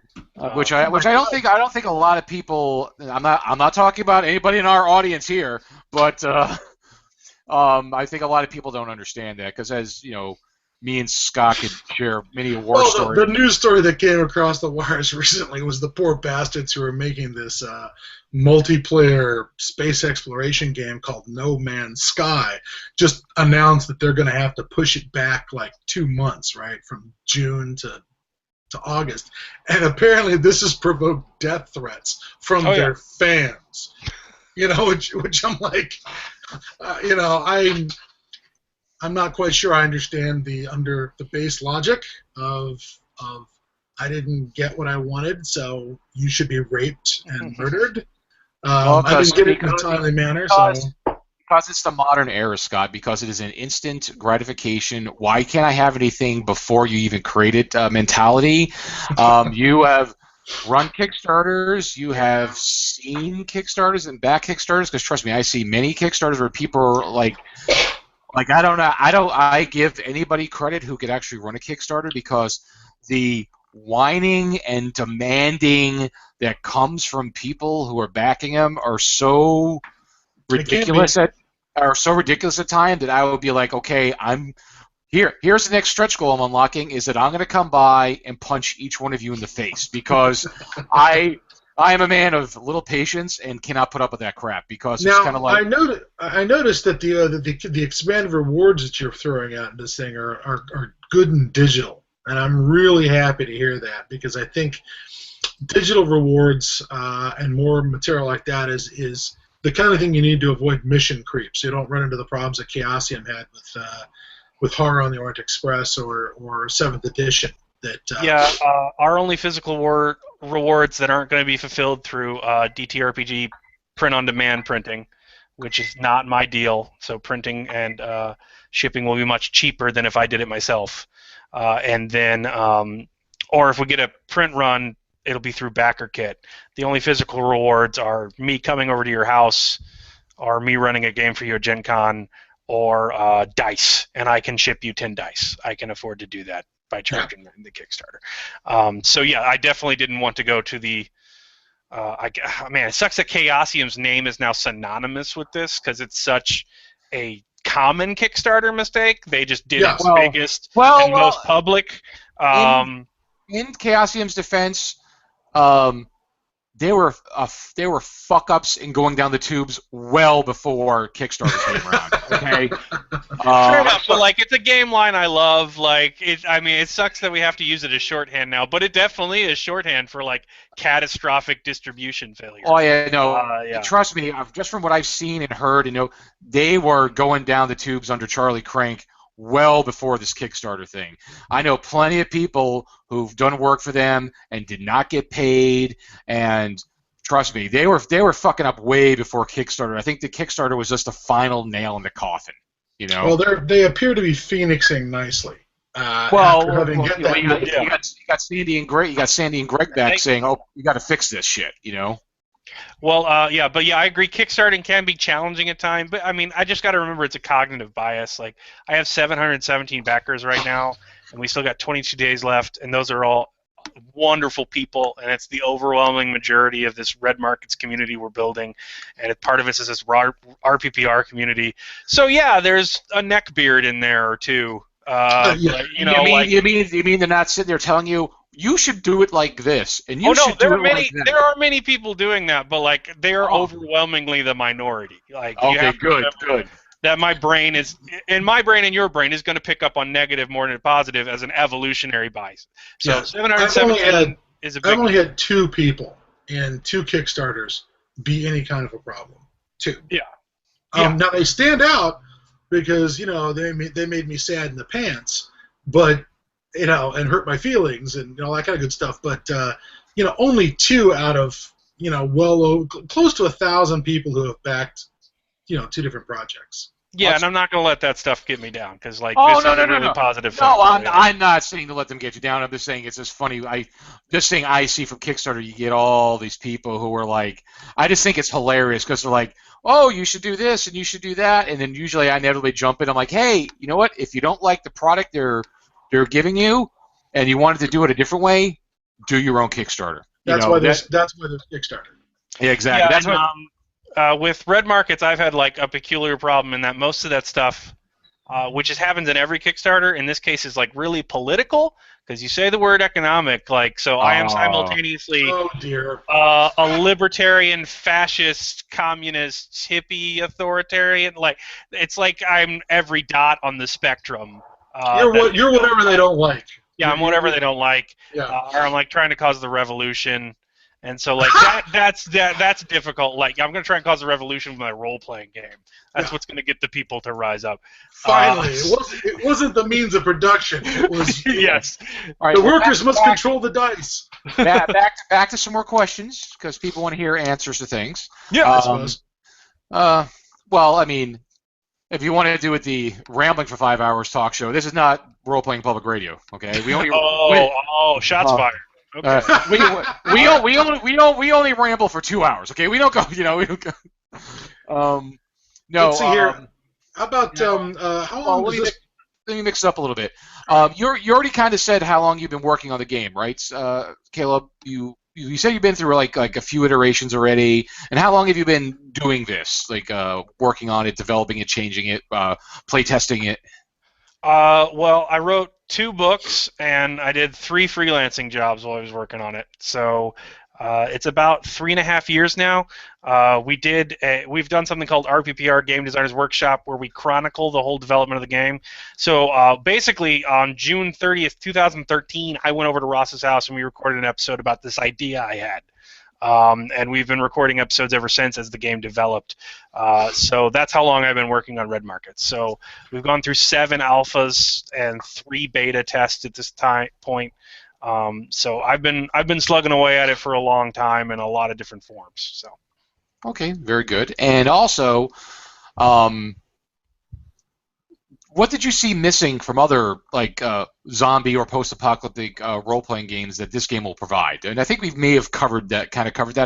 Which I don't think a lot of people. I'm not talking about anybody in our audience here, but I think a lot of people don't understand that because as you know. Me and Scott could share many war stories. The news story that came across the wires recently was the poor bastards who are making this multiplayer space exploration game called No Man's Sky just announced that they're going to have to push it back like 2 months, right, from June to August. And apparently this has provoked death threats from their fans. Which I'm like, I'm not quite sure I understand the base logic of I didn't get what I wanted, so you should be raped and murdered. I didn't get it in a timely manner, so. Because it's the modern era, Scott, because it is an instant gratification. Why can't I have anything before you even create it mentality? You have run Kickstarters, you have seen Kickstarters and back Kickstarters, because trust me, I see many Kickstarters where people are like I don't know, I give anybody credit who could actually run a Kickstarter, because the whining and demanding that comes from people who are backing them are so ridiculous at times that I would be like, okay, here's the next stretch goal I'm unlocking, is that I'm going to come by and punch each one of you in the face, because I am a man of little patience and cannot put up with that crap, because it's kind of like... I noticed that the expanded rewards that you're throwing out in this thing are good and digital, and I'm really happy to hear that, because I think digital rewards and more material like that is the kind of thing you need to avoid mission creep, so you don't run into the problems that Chaosium had with Horror on the Orient Express or 7th edition. Our only physical rewards that aren't going to be fulfilled through DTRPG print-on-demand printing, which is not my deal. So printing and shipping will be much cheaper than if I did it myself. And then, or if we get a print run, it'll be through backer kit. The only physical rewards are me coming over to your house, or me running a game for you at Gen Con, or dice, and I can ship you 10 dice. I can afford to do that by charging them in the Kickstarter. So yeah, I definitely didn't want to go to the... man, it sucks that Chaosium's name is now synonymous with this, because it's such a common Kickstarter mistake. They just did its biggest and most public. In Chaosium's defense, they were fuck-ups in going down the tubes well before Kickstarter came around. Okay. Fair enough, but like, it's a game line I love. Like, it sucks that we have to use it as shorthand now, but it definitely is shorthand for like catastrophic distribution failure. Oh yeah, no. Trust me, just from what I've seen and heard, they were going down the tubes under Charlie Crank well before this Kickstarter thing. I know plenty of people who've done work for them and did not get paid, and trust me, they were fucking up way before Kickstarter. I think the Kickstarter was just the final nail in the coffin. Well, they appear to be phoenixing nicely. You got Sandy and Greg. You got Sandy and Greg back saying, "Oh, you got to fix this shit." Well, I agree. Kickstarting can be challenging at times, but I just got to remember it's a cognitive bias. Like, I have 717 backers right now, and we still got 22 days left, and those are all wonderful people, and it's the overwhelming majority of this Red Markets community we're building, and part of it is this RPPR community. So yeah, there's a neckbeard in there or two. You mean they're not sitting there telling you should do it like this, and there are many people doing that, but like, they are overwhelmingly the minority. Like, good. That my brain and your brain is going to pick up on negative more than positive as an evolutionary bias. So 717 is a big... I've only had 2 people in 2 Kickstarters be any kind of a problem. 2. Yeah. Now they stand out because they made me sad in the pants, but and hurt my feelings and all that kind of good stuff. But only 2 out of close to 1,000 people who have backed 2 different projects. Yeah, and I'm not going to let that stuff get me down, because this is a really positive thing. No, I'm not saying to let them get you down. I'm just saying it's just funny. This thing I see from Kickstarter, you get all these people who are like, I just think it's hilarious, because they're like, oh, you should do this and you should do that, and then usually I inevitably jump in. I'm like, hey, you know what? If you don't like the product they're giving you, and you wanted to do it a different way, do your own Kickstarter. That's why there's Kickstarter. Yeah, exactly. With Red Markets, I've had like a peculiar problem in that most of that stuff, which happens in every Kickstarter, in this case is like really political, because you say the word economic, like, so I am simultaneously a libertarian, fascist, communist, hippie, authoritarian. Like, it's like I'm every dot on the spectrum. You're whatever they don't like. Yeah, I'm whatever they don't like. Yeah. Or I'm like trying to cause the revolution. And so, like, that's difficult. Like, I'm going to try and cause a revolution with my role-playing game. That's what's going to get the people to rise up. Finally, it wasn't the means of production. It was yes. All right, the workers must control the dice. Back to some more questions, because people want to hear answers to things. Yeah, I suppose. Well, I mean, if you want to do it the rambling for 5 hours talk show, this is not role-playing public radio, okay? We only shots fired. Okay. we only ramble for 2 hours, okay? We don't go, we don't go. No. Let's see here. How about how long does this? Let me mix it up a little bit. You already kind of said how long you've been working on the game, right, Caleb? You said you've been through like a few iterations already, and how long have you been doing this? Like working on it, developing it, changing it, play testing it. Well, I wrote 2 books and I did 3 freelancing jobs while I was working on it. So it's about 3.5 years now. We've done something called RPPR Game Designers Workshop, where we chronicle the whole development of the game. So basically, on June 30th, 2013, I went over to Ross's house and we recorded an episode about this idea I had. And we've been recording episodes ever since as the game developed. So that's how long I've been working on Red Markets. So we've gone through 7 alphas and 3 beta tests at this point. So I've been slugging away at it for a long time in a lot of different forms. So. Okay, very good. And also, what did you see missing from other like zombie or post-apocalyptic role-playing games that this game will provide? And I think we may have covered that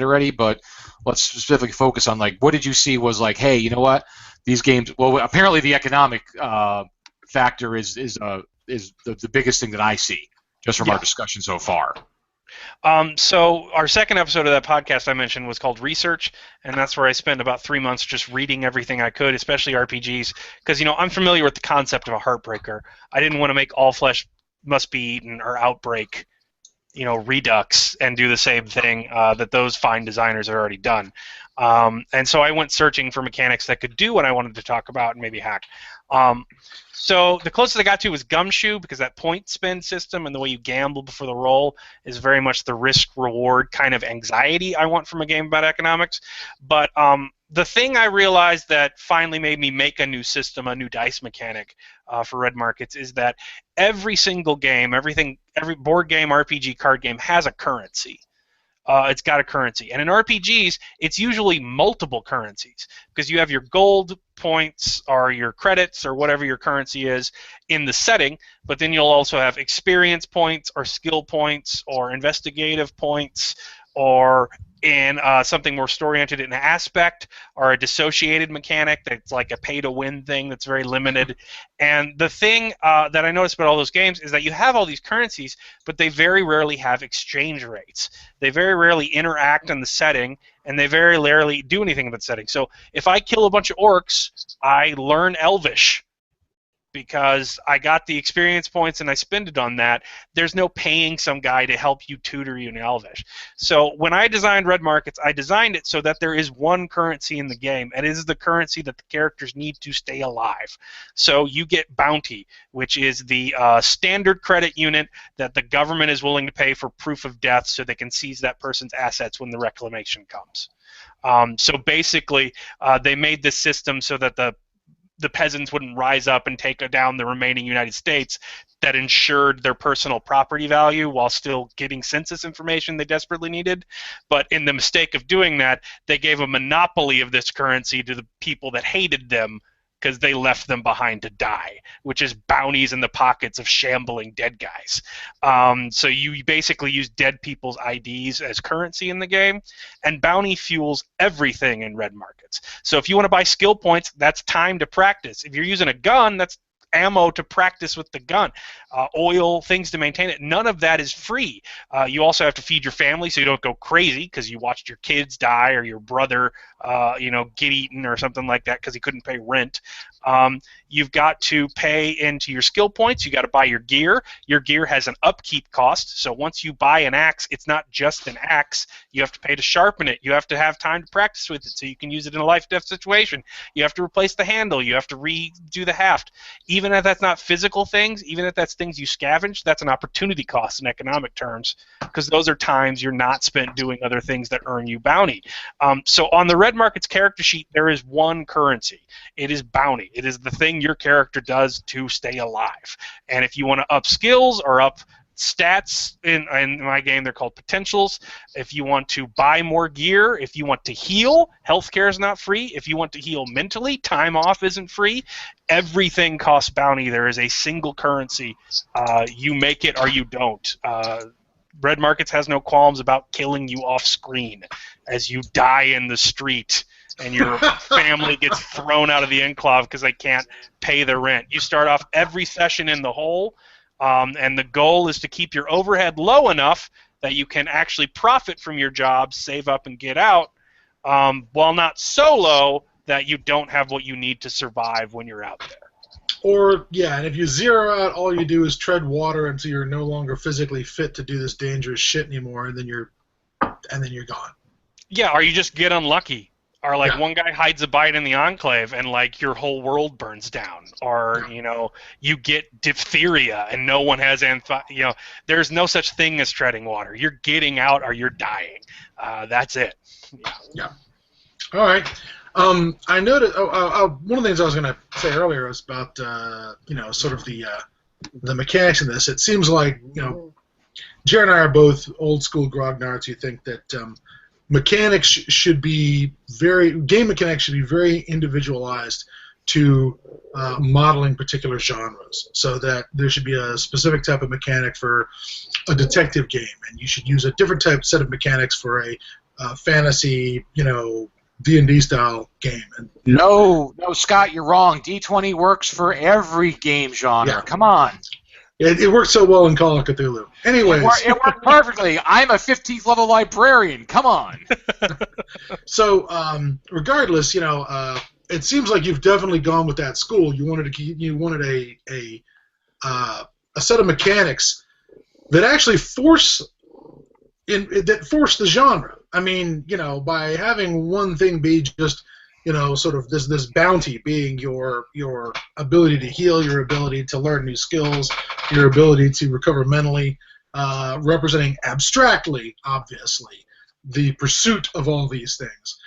already, but let's specifically focus on like what did you see was like, hey, you know what? These games. Well, apparently the economic factor is the biggest thing that I see just from our discussion so far. So our second episode of that podcast I mentioned was called Research, and that's where I spent about 3 months just reading everything I could, especially RPGs, because I'm familiar with the concept of a heartbreaker. I didn't want to make All Flesh Must Be Eaten or Outbreak, Redux, and do the same thing that those fine designers had already done. And so I went searching for mechanics that could do what I wanted to talk about and maybe hack. So the closest I got to was Gumshoe, because that point spend system and the way you gamble before the roll is very much the risk-reward kind of anxiety I want from a game about economics. But the thing I realized that finally made me make a new system, a new dice mechanic for Red Markets, is that every single game, every board game, RPG, card game has a currency. It's got a currency. And in RPGs, it's usually multiple currencies, because you have your gold points or your credits or whatever your currency is in the setting, but then you'll also have experience points or skill points or investigative points, or in something more story-oriented in aspect, or a dissociated mechanic that's like a pay-to-win thing that's very limited. And the thing that I noticed about all those games is that you have all these currencies, but they very rarely have exchange rates. They very rarely interact in the setting, and they very rarely do anything in the setting. So if I kill a bunch of orcs, I learn Elvish, because I got the experience points and I spend it on that. There's no paying some guy to help you tutor you in Elvish. So when I designed Red Markets, I designed it so that there is one currency in the game, and it is the currency that the characters need to stay alive. So you get bounty, which is the standard credit unit that the government is willing to pay for proof of death so they can seize that person's assets when the reclamation comes. So basically, they made this system so that the peasants wouldn't rise up and take down the remaining United States that ensured their personal property value while still getting census information they desperately needed. But in the mistake of doing that, they gave a monopoly of this currency to the people that hated them, because they left them behind to die, which is bounties in the pockets of shambling dead guys. So you basically use dead people's IDs as currency in the game, and bounty fuels everything in Red Markets. So if you want to buy skill points, that's time to practice. If you're using a gun, that's ammo to practice with the gun, oil, things to maintain it. None of that is free. You also have to feed your family so you don't go crazy because you watched your kids die or your brother, get eaten or something like that because he couldn't pay rent. You've got to pay into your skill points. You got to buy your gear. Your gear has an upkeep cost. So once you buy an axe, it's not just an axe. You have to pay to sharpen it. You have to have time to practice with it so you can use it in a life-death situation. You have to replace the handle. You have to redo the haft. Even if that's not physical things, even if that's things you scavenge, that's an opportunity cost in economic terms, because those are times you're not spent doing other things that earn you bounty. So on the Red Markets character sheet, there is one currency. It is bounty. It is the thing your character does to stay alive. And if you want to up skills or up stats in my game, they're called potentials. If you want to buy more gear, if you want to heal, healthcare is not free. If you want to heal mentally, time off isn't free. Everything costs bounty. There is a single currency. You make it or you don't. Red Markets has no qualms about killing you off screen as you die in the street and your family gets thrown out of the enclave because they can't pay the rent. You start off every session in the hole, and the goal is to keep your overhead low enough that you can actually profit from your job, save up, and get out, while not so low that you don't have what you need to survive when you're out there. Or, yeah, and if you zero out, all you do is tread water until you're no longer physically fit to do this dangerous shit anymore, and then you're gone. Yeah, or you just get unlucky. Or, like, one guy hides a bite in the enclave and, like, your whole world burns down. Or, you know, you get diphtheria and no one has there's no such thing as treading water. You're getting out or you're dying. That's it. Yeah. All right. I noticed. One of the things I was going to say earlier was about sort of the mechanics in this. It seems like Jared and I are both old school grognards who think that game mechanics should be very individualized to modeling particular genres, so that there should be a specific type of mechanic for a detective game, and you should use a different set of mechanics for a fantasy, D&D style game. No, Scott, you're wrong. D20 works for every game genre. Yeah. Come on. It works so well in Call of Cthulhu. Anyways. It worked perfectly. I'm a 15th level librarian. Come on. So, regardless, it seems like you've definitely gone with that school. You wanted a set of mechanics that actually force the genre. I mean, by having one thing be just, sort of this bounty being your ability to heal, your ability to learn new skills, your ability to recover mentally, representing abstractly, obviously, the pursuit of all these things.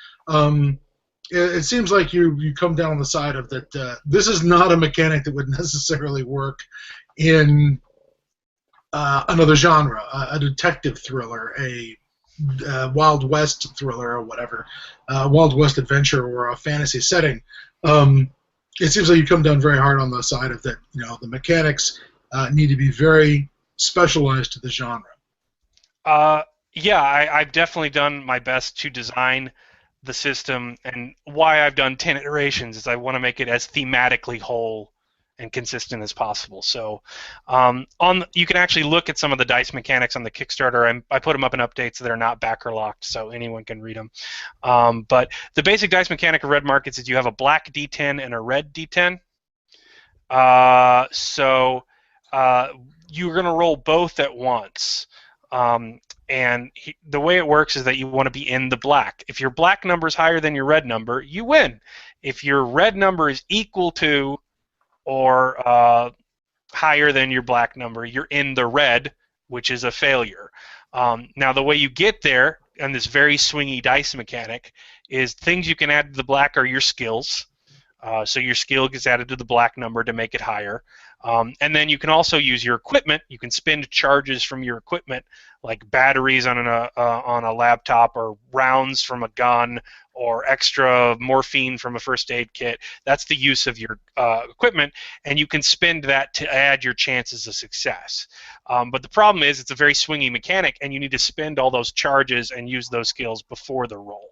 It seems like you come down on the side of that this is not a mechanic that would necessarily work in another genre, a detective thriller, a Wild West thriller or whatever, Wild West adventure or a fantasy setting. It seems like you come down very hard on the side of that. The mechanics need to be very specialized to the genre. Yeah, I've definitely done my best to design the system, and why I've done 10 iterations is I want to make it as thematically whole and consistent as possible. So you can actually look at some of the dice mechanics on the Kickstarter. I put them up in updates so they're not backer locked, so anyone can read them. But the basic dice mechanic of Red Markets is you have a black D10 and a red D10. So you're going to roll both at once. And the way it works is that you want to be in the black. If your black number is higher than your red number, you win. If your red number is equal to or higher than your black number, you're in the red, which is a failure. Now, the way you get there, and this very swingy dice mechanic, is things you can add to the black are your skills. So your skill gets added to the black number to make it higher. And then you can also use your equipment. You can spend charges from your equipment, like batteries on a laptop, or rounds from a gun, or extra morphine from a first aid kit. That's the use of your equipment, and you can spend that to add your chances of success. But the problem is it's a very swingy mechanic, and you need to spend all those charges and use those skills before the roll.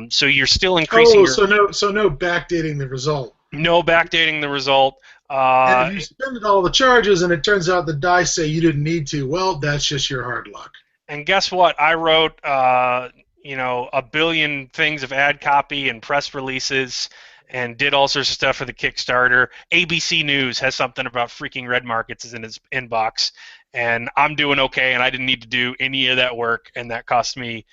So you're still increasing. So no backdating the result. No backdating the result. And if you spend all the charges and it turns out the dice say you didn't need to, well, that's just your hard luck. And guess what? I wrote, a billion things of ad copy and press releases and did all sorts of stuff for the Kickstarter. ABC News has something about freaking Red Markets is in its inbox, and I'm doing okay, and I didn't need to do any of that work, and that cost me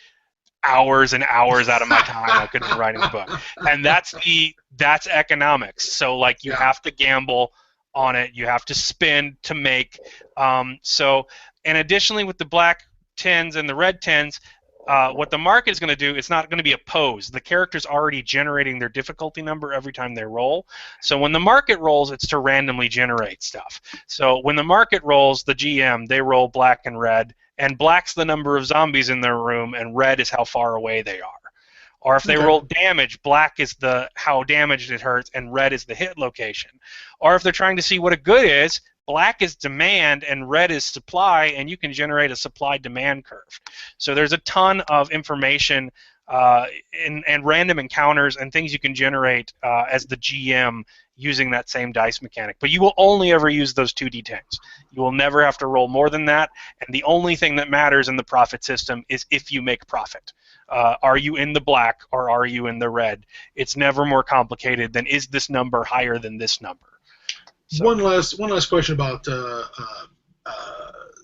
hours and hours out of my time. I could have been writing the book. And that's economics. So, like, you have to gamble on it. You have to spend to make. And additionally, with the black 10s and the red 10s, what the market is going to do, it's not going to be a pose. The character's already generating their difficulty number every time they roll. So when the market rolls, it's to randomly generate stuff. So when the market rolls, the GM, they roll black and red, and black's the number of zombies in their room, and red is how far away they are. Or if they roll damage, black is the how damaged it hurts, and red is the hit location. Or if they're trying to see what a good is, black is demand and red is supply, and you can generate a supply-demand curve. So there's a ton of information and random encounters and things you can generate as the GM using that same dice mechanic. But you will only ever use those 2d10s. You will never have to roll more than that, and the only thing that matters in the profit system is if you make profit. Are you in the black or are you in the red? It's never more complicated than is this number higher than this number. So. One last question about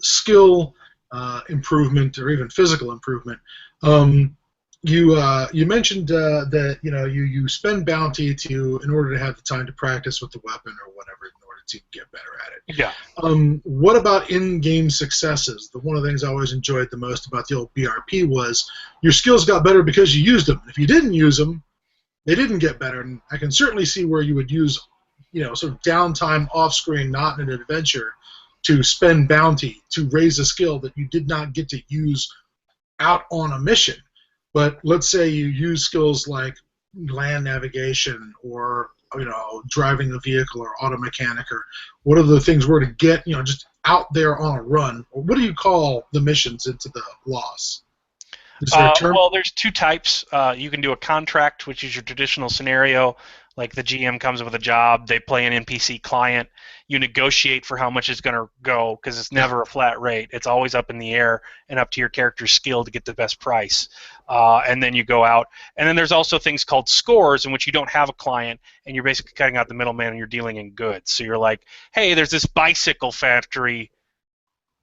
skill improvement or even physical improvement. You mentioned that you spend bounty in order to have the time to practice with the weapon or whatever in order to get better at it. Yeah. What about in-game successes? One of the things I always enjoyed the most about the old BRP was your skills got better because you used them. If you didn't use them, they didn't get better. And I can certainly see where you would use sort of downtime off-screen, not in an adventure, to spend bounty to raise a skill that you did not get to use out on a mission. But let's say you use skills like land navigation or driving a vehicle or auto mechanic or what are the things were to get just out there on a run. What do you call the missions into the loss? Is there a term? Well, there's two types. You can do a contract, which is your traditional scenario. Like the GM comes with a job, they play an NPC client, you negotiate for how much it's going to go because it's never a flat rate. It's always up in the air and up to your character's skill to get the best price. And then you go out. And then there's also things called scores in which you don't have a client and you're basically cutting out the middleman and you're dealing in goods. So you're like, hey, there's this bicycle factory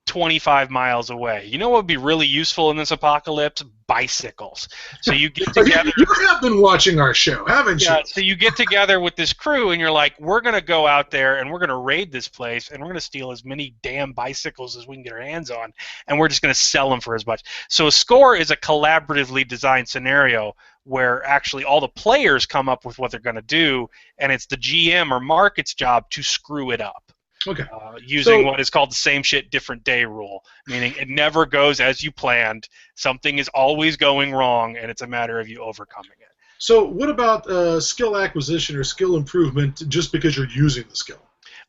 25 miles away. You know what would be really useful in this apocalypse? Bicycles. So you get together. You have been watching our show, haven't you? Yeah, so you get together with this crew and you're like, we're going to go out there and we're going to raid this place and we're going to steal as many damn bicycles as we can get our hands on and we're just going to sell them for as much. So a score is a collaboratively designed scenario where actually all the players come up with what they're going to do and it's the GM or market's job to screw it up. Okay. Using what is called the same shit, different day rule, meaning it never goes as you planned. Something is always going wrong, and it's a matter of you overcoming it. So what about skill acquisition or skill improvement just because you're using the skill?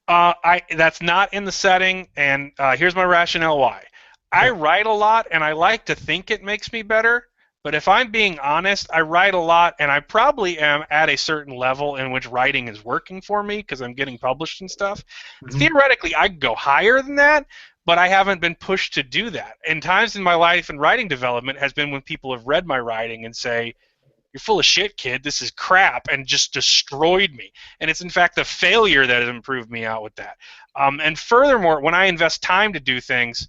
That's not in the setting, and here's my rationale why. I write a lot, and I like to think it makes me better. But if I'm being honest, I write a lot, and I probably am at a certain level in which writing is working for me because I'm getting published and stuff. Mm-hmm. Theoretically, I could go higher than that, but I haven't been pushed to do that. And times in my life in writing development has been when people have read my writing and say, you're full of shit, kid, this is crap, and just destroyed me. And it's, in fact, the failure that has improved me out with that. And furthermore, when I invest time to do things,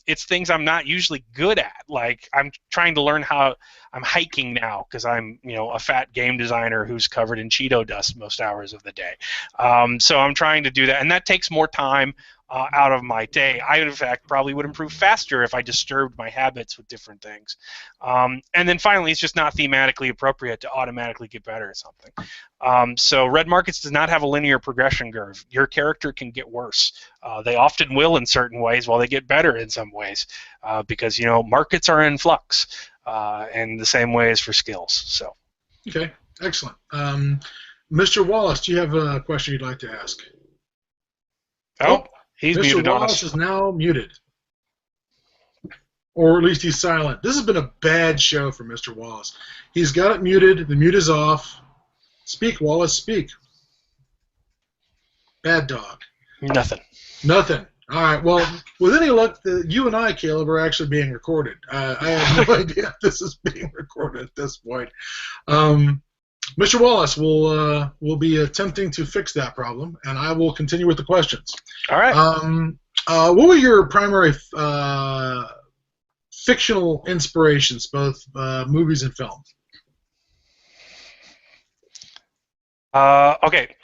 it's things I'm not usually good at. Like I'm trying to learn how I'm hiking now because I'm, a fat game designer who's covered in Cheeto dust most hours of the day. So I'm trying to do that, and that takes more time out of my day. I, in fact, probably would improve faster if I disturbed my habits with different things. And then finally, it's just not thematically appropriate to automatically get better at something. So Red Markets does not have a linear progression curve. Your character can get worse. They often will in certain ways while they get better in some ways because, markets are in flux and the same way as for skills. So. Okay, excellent. Mr. Wallace, do you have a question you'd like to ask? Oh. He's Mr. muted Wallace on us. is now muted. Or at least he's silent. This has been a bad show for Mr. Wallace. He's got it muted. The mute is off. Speak, Wallace, speak. Bad dog. Nothing. Nothing. All right. Well, with any luck, you and I, Caleb, are actually being recorded. I have no idea if this is being recorded at this point. Mr. Wallace will be attempting to fix that problem, and I will continue with the questions. All right. What were your primary fictional inspirations, both movies and film? Okay.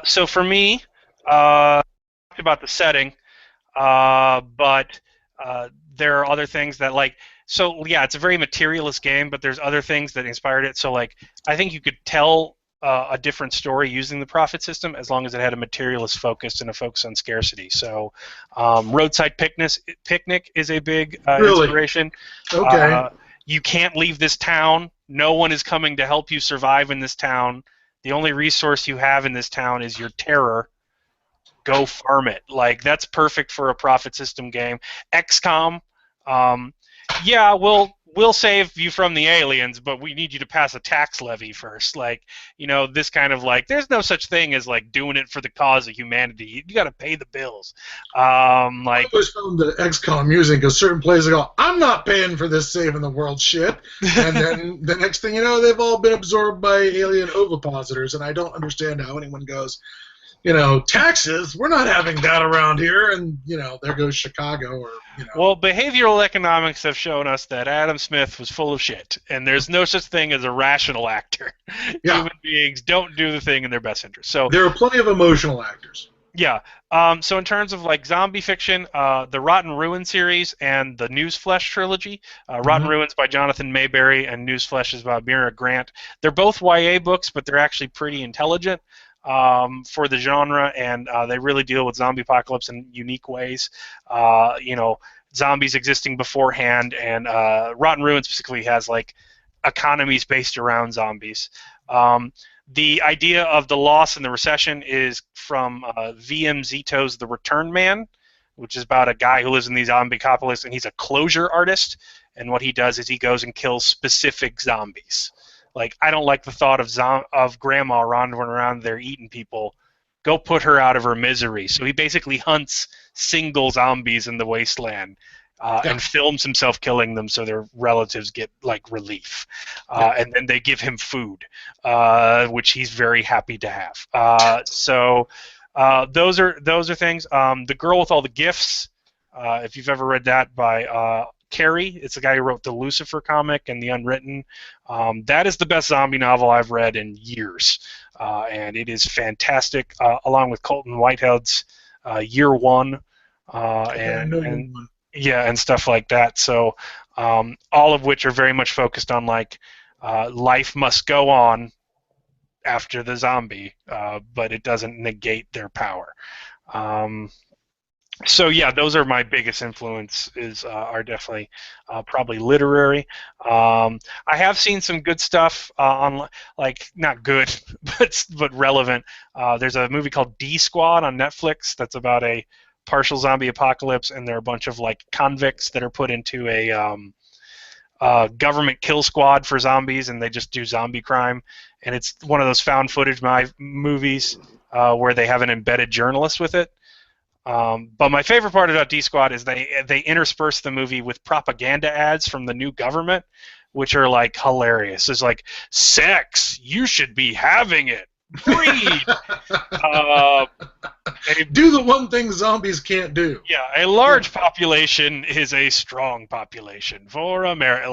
So for me, I talked about the setting, but there are other things that so yeah, it's a very materialist game, but there's other things that inspired it. So I think you could tell a different story using the profit system as long as it had a materialist focus and a focus on scarcity. So roadside picnic is a big Really? inspiration. Okay. You can't leave this town. No one is coming to help you survive in this town. The only resource you have in this town is your terror. Go farm it. That's perfect for a profit system game. XCOM, yeah, we'll save you from the aliens, but we need you to pass a tax levy first. This kind of there's no such thing as doing it for the cause of humanity. You got to pay the bills. I always found the XCOM amusing because certain players go, I'm not paying for this saving the world shit, and then the next thing you know, they've all been absorbed by alien ovipositors, and I don't understand how anyone goes, taxes, we're not having that around here, and, there goes Chicago, or, Well, behavioral economics have shown us that Adam Smith was full of shit, and there's no such thing as a rational actor. Yeah. Human beings don't do the thing in their best interest. So there are plenty of emotional actors. Yeah. So in terms of zombie fiction, the Rotten Ruin series and the Newsflesh trilogy, Rotten Ruins by Jonathan Mayberry and Newsflesh is by Mira Grant. They're both YA books, but they're actually pretty intelligent for the genre, and they really deal with zombie apocalypse in unique ways. Zombies existing beforehand, and Rotten Ruin specifically has economies based around zombies. The idea of the loss and the recession is from V.M. Zito's The Return Man, which is about a guy who lives in these zombie apocalypse, and he's a closure artist. And what he does is he goes and kills specific zombies. I don't like the thought of grandma wandering around there eating people. Go put her out of her misery. So he basically hunts single zombies in the wasteland and films himself killing them so their relatives get relief. And then they give him food, which he's very happy to have. So those are things. The Girl with All the Gifts, if you've ever read that by Carey, it's the guy who wrote the Lucifer comic and The Unwritten. That is the best zombie novel I've read in years, and it is fantastic, along with Colton Whitehead's Year One, and stuff like that. So all of which are very much focused on life must go on after the zombie, but it doesn't negate their power. So yeah, those are my biggest influences. Are definitely probably literary. I have seen some good stuff on not good, but relevant. There's a movie called D Squad on Netflix that's about a partial zombie apocalypse, and there are a bunch of convicts that are put into a government kill squad for zombies, and they just do zombie crime. And it's one of those found footage movies where they have an embedded journalist with it. But my favorite part about D Squad is they intersperse the movie with propaganda ads from the new government, which are hilarious. It's sex, you should be having it. Breed. Do the one thing zombies can't do. Yeah, a large population is a strong population for America.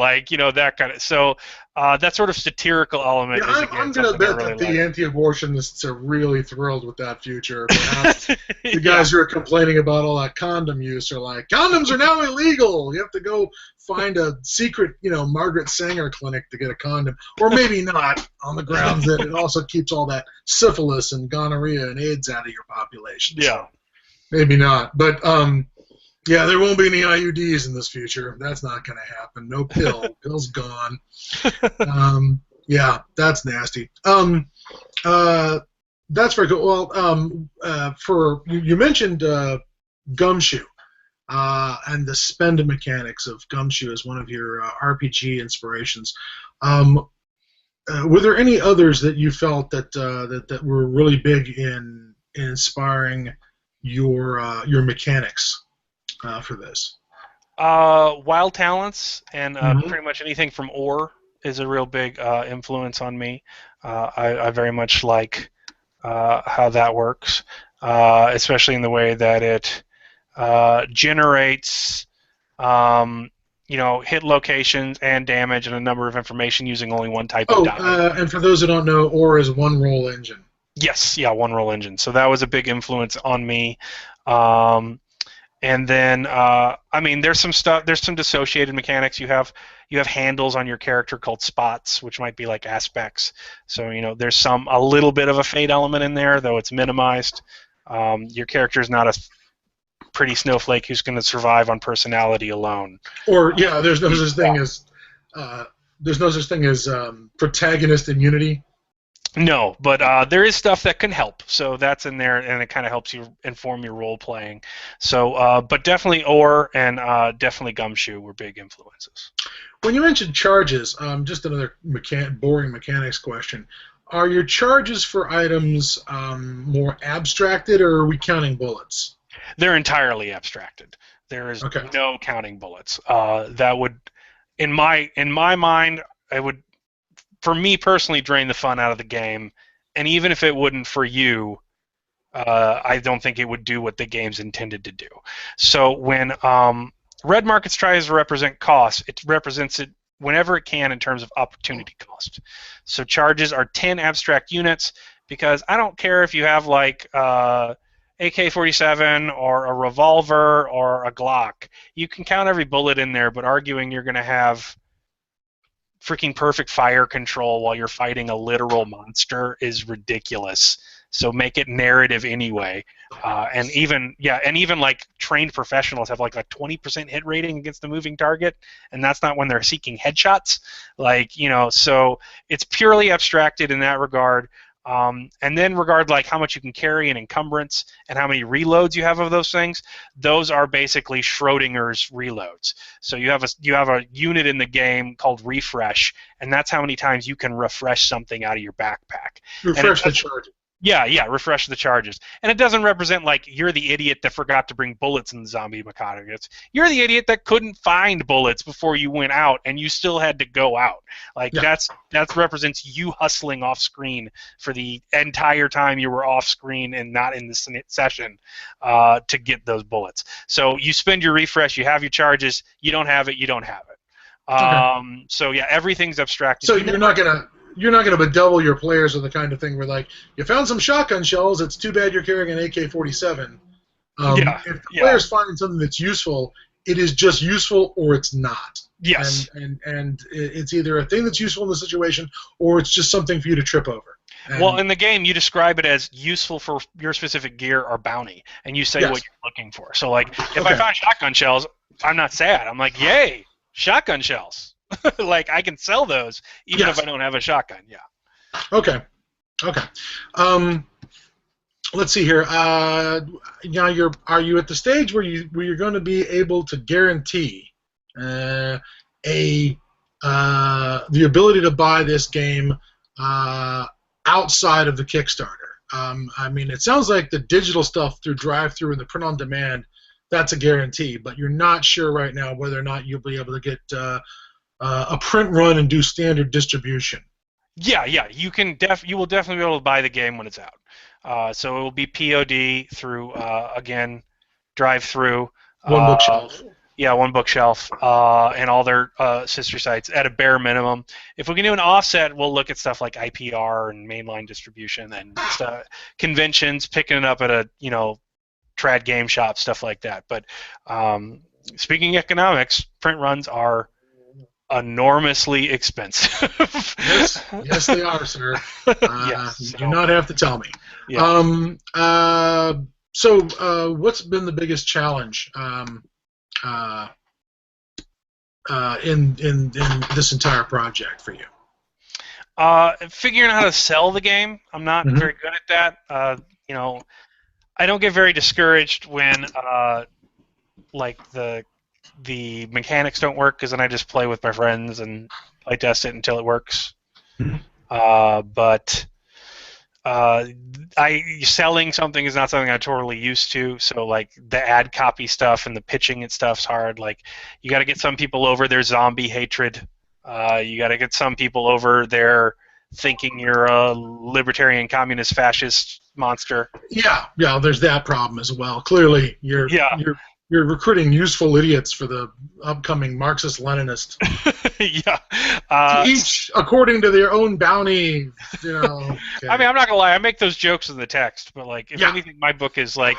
That kind of. So that sort of satirical element is again I'm going to bet really that the anti-abortionists are really thrilled with that future. Perhaps the guys who are complaining about all that condom use are condoms are now illegal. You have to go find a secret, Margaret Sanger clinic to get a condom, or maybe not, on the grounds that it also keeps all that syphilis and gonorrhea and AIDS out of your population. Yeah. So maybe not, but yeah, there won't be any IUDs in this future. That's not going to happen. No pill. Pill's gone. Yeah, that's nasty. That's very good. Well, you mentioned Gumshoe. And the spend mechanics of Gumshoe as one of your RPG inspirations. Were there any others that you felt that were really big in inspiring your mechanics for this? Wild Talents and pretty much anything from Ore is a real big influence on me. I very much like how that works, especially in the way that it generates hit locations and damage and a number of information using only one type of die. And for those who don't know, Ore is one roll engine. Yes, yeah, one roll engine. So that was a big influence on me. And then, I mean, there's some stuff. There's some dissociated mechanics. You have handles on your character called spots, which might be like aspects. So there's a little bit of a fate element in there, though it's minimized. Your character is not a pretty snowflake who's going to survive on personality alone. Or there's no such thing as protagonist immunity. No, but there is stuff that can help. So that's in there, and it kind of helps you inform your role playing. So, but definitely Ore and definitely Gumshoe were big influences. When you mentioned charges, just another boring mechanics question. Are your charges for items more abstracted, or are we counting bullets? They're entirely abstracted. There is no counting bullets. That would, in my mind, it would, for me personally, drain the fun out of the game. And even if it wouldn't for you, I don't think it would do what the game's intended to do. So when Red Markets tries to represent cost, it represents it whenever it can in terms of opportunity cost. So charges are 10 abstract units, because I don't care if you have like AK-47 or a revolver or a Glock. You can count every bullet in there, but arguing you're going to have freaking perfect fire control while you're fighting a literal monster is ridiculous. So make it narrative anyway. And even like trained professionals have like a 20% hit rating against the moving target, and that's not when they're seeking headshots. So it's purely abstracted in that regard. And then regard like how much you can carry in encumbrance and how many reloads you have of those things. Those are basically Schrodinger's reloads. So you have a unit in the game called refresh, and that's how many times you can refresh something out of your backpack. Refresh the charge. Yeah, refresh the charges. And it doesn't represent like you're the idiot that forgot to bring bullets in the zombie mechanics. You're the idiot that couldn't find bullets before you went out, and you still had to go out. That represents you hustling off screen for the entire time you were off screen and not in the session to get those bullets. So you spend your refresh, you have your charges. You don't have it, you don't have it. So yeah, everything's abstracted. So you're not gonna bedevil your players with the kind of thing where, like, you found some shotgun shells, it's too bad you're carrying an AK-47. If the players find something that's useful, it is just useful or it's not. Yes. And it's either a thing that's useful in the situation or it's just something for you to trip over. Well, in the game, you describe it as useful for your specific gear or bounty, and you say what you're looking for. So, like, if I found shotgun shells, I'm not sad. I'm like, yay, shotgun shells. Like, I can sell those even if I don't have a shotgun. Yeah. Okay. Let's see here. Now, are you at the stage where you're going to be able to guarantee the ability to buy this game outside of the Kickstarter? I mean, it sounds like the digital stuff through drive-through and the print-on-demand, that's a guarantee, but you're not sure right now whether or not you'll be able to get a print run and do standard distribution. Yeah, you will definitely be able to buy the game when it's out. So it will be POD through again, drive-through. One bookshelf. Yeah, one bookshelf, and all their sister sites at a bare minimum. If we can do an offset, we'll look at stuff like IPR and mainline distribution and conventions, picking it up at a trad game shop, stuff like that. But speaking economics, print runs are enormously expensive. yes, they are, sir. You do not have to tell me. Yeah. So, what's been the biggest challenge in this entire project for you? Figuring out how to sell the game. I'm not very good at that. I don't get very discouraged when like the mechanics don't work, because then I just play with my friends and play test it until it works. But selling something is not something I'm totally used to. So like the ad copy stuff and the pitching and stuff's hard. Like you got to get some people over their zombie hatred. You got to get some people over their thinking you're a libertarian, communist, fascist monster. Yeah. There's that problem as well. Clearly, you're recruiting useful idiots for the upcoming Marxist-Leninist. Each according to their own bounty, Okay. I mean, I'm not gonna lie. I make those jokes in the text, but like, if anything, my book is like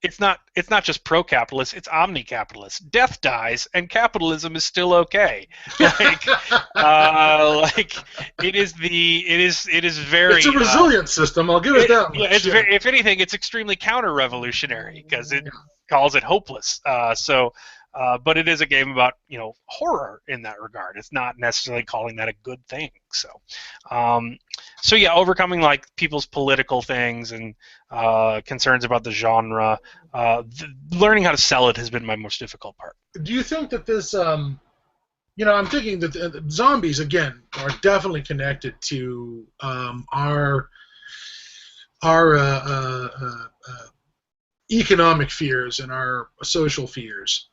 it's not just pro-capitalist, it's omni-capitalist. Death dies and capitalism is still okay. Like like it is very It's a resilient system. I'll give it that much. Yeah, it's very, if anything, it's extremely counter-revolutionary because it calls it hopeless. But it is a game about horror in that regard. It's not necessarily calling that a good thing. So yeah, overcoming like people's political things and concerns about the genre, learning how to sell it has been my most difficult part. Do you think that this, I'm thinking that zombies again are definitely connected to our economic fears and our social fears,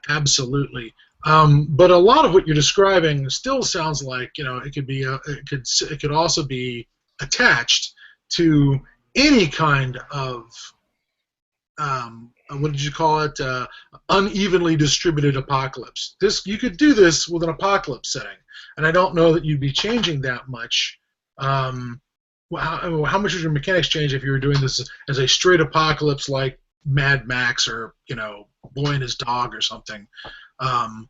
absolutely. But a lot of what you're describing still sounds like it could be it could also be attached to any kind of what did you call it? Unevenly distributed apocalypse. You could do this with an apocalypse setting, and I don't know that you'd be changing that much. How much would your mechanics change if you were doing this as a straight apocalypse like Mad Max or Boy and His Dog or something,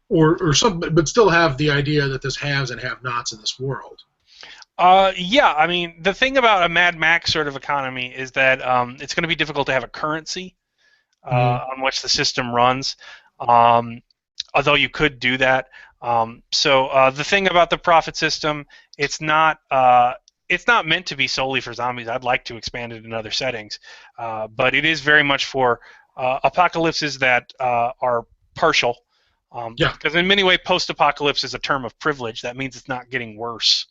or something, but still have the idea that there's haves and have-nots in this world? Yeah, I mean the thing about a Mad Max sort of economy is that it's going to be difficult to have a currency on which the system runs, although you could do that. So the thing about the profit system, it's not meant to be solely for zombies. I'd like to expand it in other settings, but it is very much for apocalypses that are partial. Because in many ways, post-apocalypse is a term of privilege. That means it's not getting worse.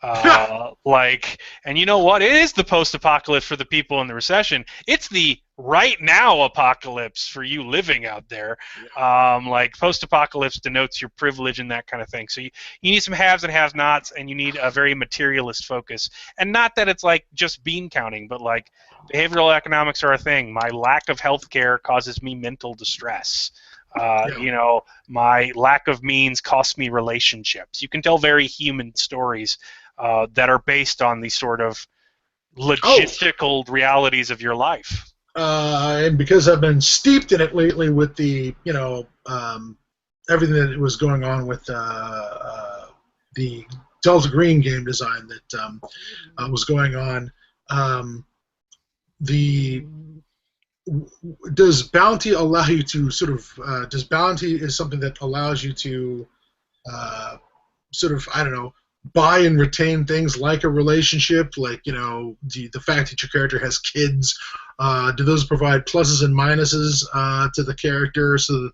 And you know what? It is the post-apocalypse for the people in the recession. It's the right now apocalypse for you living out there. Post-apocalypse denotes your privilege and that kind of thing. So you need some haves and have-nots, and you need a very materialist focus. And not that it's like just bean counting, but like behavioral economics are a thing. My lack of health care causes me mental distress. My lack of means costs me relationships. You can tell very human stories that are based on these sort of logistical realities of your life. And because I've been steeped in it lately with the, everything that was going on with the Delta Green game design that was going on, does bounty allow you to sort of, does bounty is something that allows you to buy and retain things like a relationship, like, the fact that your character has kids? Do those provide pluses and minuses to the character so that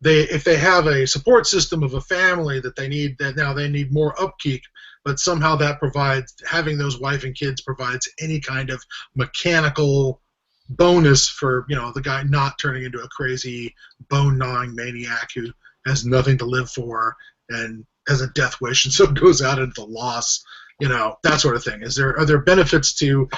if they have a support system of a family that they need more upkeep, but somehow that having those wife and kids provides any kind of mechanical bonus for the guy not turning into a crazy bone-gnawing maniac who has nothing to live for and has a death wish and so goes out into loss, that sort of thing. Are there benefits to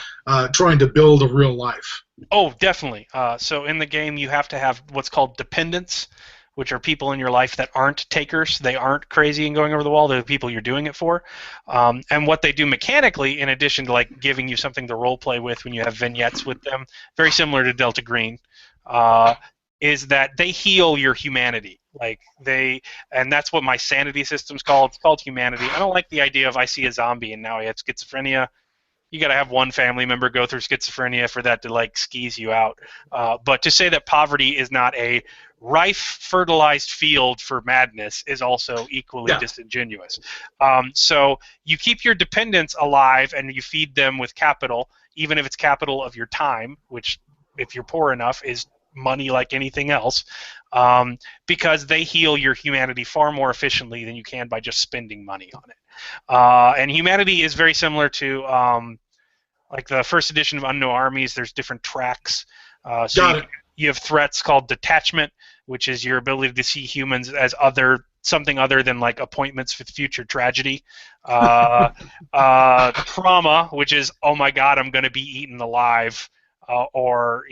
trying to build a real life? Oh, definitely. So in the game you have to have what's called dependents, which are people in your life that aren't takers. They aren't crazy and going over the wall. They're the people you're doing it for. And what they do mechanically, in addition to like giving you something to role play with when you have vignettes with them, very similar to Delta Green, is that they heal your humanity. And that's what my sanity system's called. It's called humanity. I don't like the idea of I see a zombie and now I have schizophrenia. You got to have one family member go through schizophrenia for that to like skis you out. But to say that poverty is not a rife, fertilized field for madness is also equally disingenuous. So you keep your dependents alive and you feed them with capital, even if it's capital of your time, which if you're poor enough is money like anything else, because they heal your humanity far more efficiently than you can by just spending money on it. And humanity is very similar to like the first edition of Unknown Armies. There's different tracks. You have threats called detachment, which is your ability to see humans as something other than like appointments with future tragedy. Trauma, which is, oh my God, I'm going to be eaten alive, or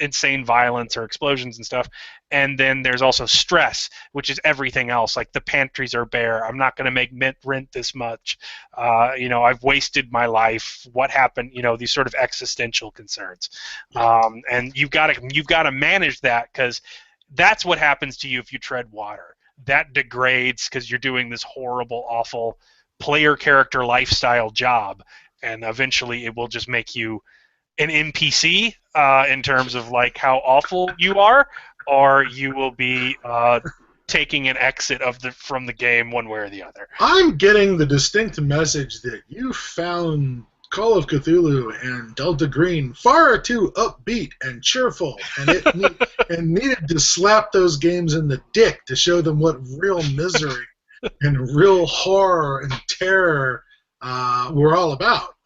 insane violence or explosions and stuff. And then there's also stress, which is everything else. Like the pantries are bare. I'm not going to make rent this much. I've wasted my life. What happened? These sort of existential concerns. And you've got to manage that, because that's what happens to you if you tread water. That degrades because you're doing this horrible, awful player character lifestyle job, and eventually it will just make you an NPC in terms of like how awful you are, or you will be taking an exit from the game one way or the other. I'm getting the distinct message that you found Call of Cthulhu and Delta Green far too upbeat and cheerful, and needed to slap those games in the dick to show them what real misery and real horror and terror were all about.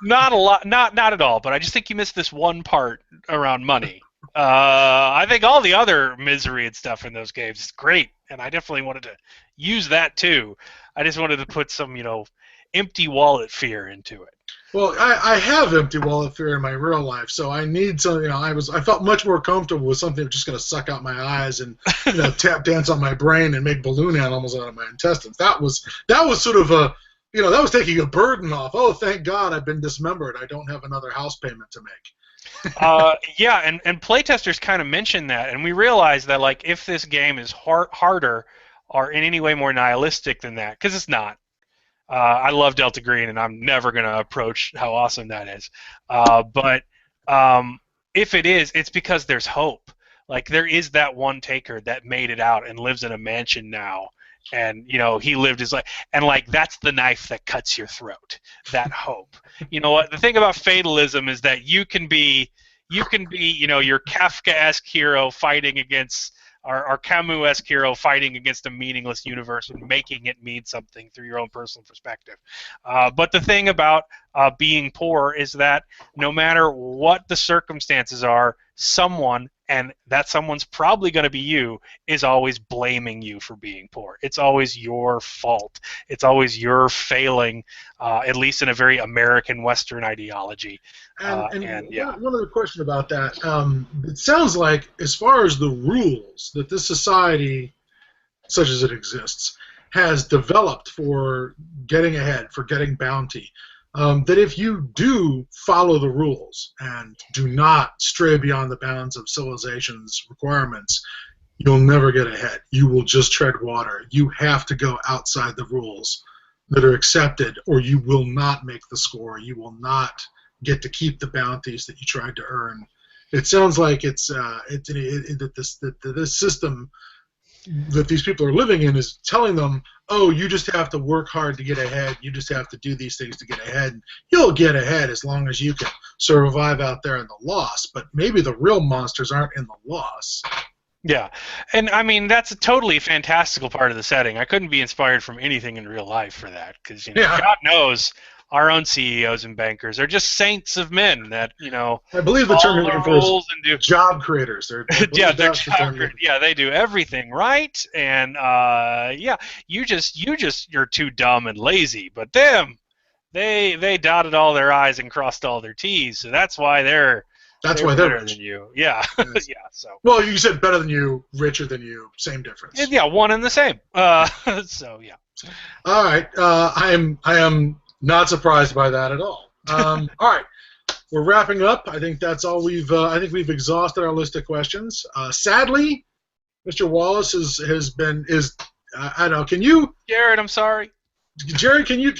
Not at all. But I just think you missed this one part around money. I think all the other misery and stuff in those games is great, and I definitely wanted to use that too. I just wanted to put some, empty wallet fear into it. Well, I have empty wallet fear in my real life, so I need something. I felt much more comfortable with something that's just going to suck out my eyes and tap dance on my brain and make balloon animals out of my intestines. That was sort of a that was taking a burden off. Oh, thank God I've been dismembered. I don't have another house payment to make. Yeah, and playtesters kind of mentioned that, and we realized that like if this game is harder or in any way more nihilistic than that, because it's not. I love Delta Green, and I'm never going to approach how awesome that is. But if it is, it's because there's hope. Like, there is that one taker that made it out and lives in a mansion now. And, he lived his life. And, like, that's the knife that cuts your throat, that hope. You know what? The thing about fatalism is that you can be your Kafkaesque hero fighting against our Camus-esque hero fighting against a meaningless universe and making it mean something through your own personal perspective. But the thing about being poor is that no matter what the circumstances are, someone, and that someone's probably going to be you, is always blaming you for being poor. It's always your fault. It's always your failing, at least in a very American Western ideology. One other question about that. It sounds like, as far as the rules that this society, such as it exists, has developed for getting ahead, for getting bounty, that if you do follow the rules and do not stray beyond the bounds of civilization's requirements, you'll never get ahead. You will just tread water. You have to go outside the rules that are accepted, or you will not make the score. You will not get to keep the bounties that you tried to earn. It sounds like that this system that these people are living in is telling them, oh, you just have to work hard to get ahead. You just have to do these things to get ahead. You'll get ahead as long as you can survive out there in the loss. But maybe the real monsters aren't in the loss. Yeah, and I mean that's a totally fantastical part of the setting. I couldn't be inspired from anything in real life for that, because God knows our own CEOs and bankers are just saints of men that I believe the term you're looking for is job creators. They're job creators. Yeah, they do everything right, and you're too dumb and lazy. But them, they dotted all their I's and crossed all their T's, so that's why they're better than you. Yeah, yes. Yeah. So. Well, you said better than you, richer than you, same difference. Yeah, one and the same. So yeah. All right, I am not surprised by that at all. All right, we're wrapping up. I think that's all we've. I think we've exhausted our list of questions. Sadly, Mr. Wallace is. I don't know. Can you, Jared? I'm sorry. Jared, can you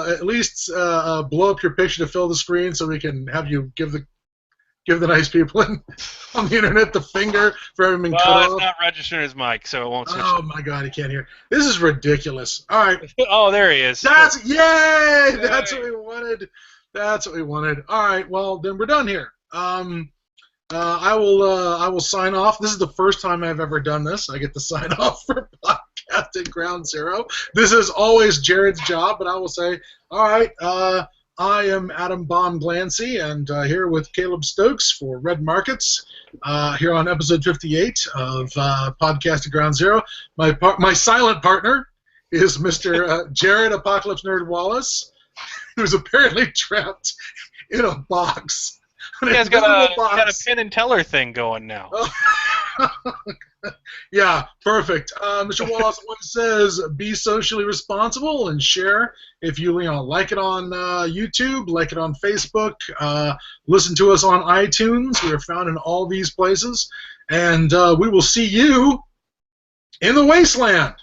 at least blow up your picture to fill the screen so we can have you give the nice people on the internet the finger for having been cut off? It's not registering his mic, so it won't switch. Oh my God, he can't hear. This is ridiculous. All right. Oh, there he is. Yay! That's what we wanted. That's what we wanted. All right. Well, then we're done here. I will sign off. This is the first time I've ever done this. I get to sign off for Podcasting Ground Zero. This is always Jared's job, but I will say, all right. I am Adam Baum Glancy, and here with Caleb Stokes for Red Markets, here on episode 58 of Podcasting Ground Zero. My silent partner is Mr. Jared Apocalypse Nerd Wallace, who's apparently trapped in a box You guys got a Penn and Teller thing going now. Yeah, perfect. Mr. Wallace one says, be socially responsible and share. If you like it on YouTube, like it on Facebook, listen to us on iTunes. We are found in all these places. And we will see you in the wasteland.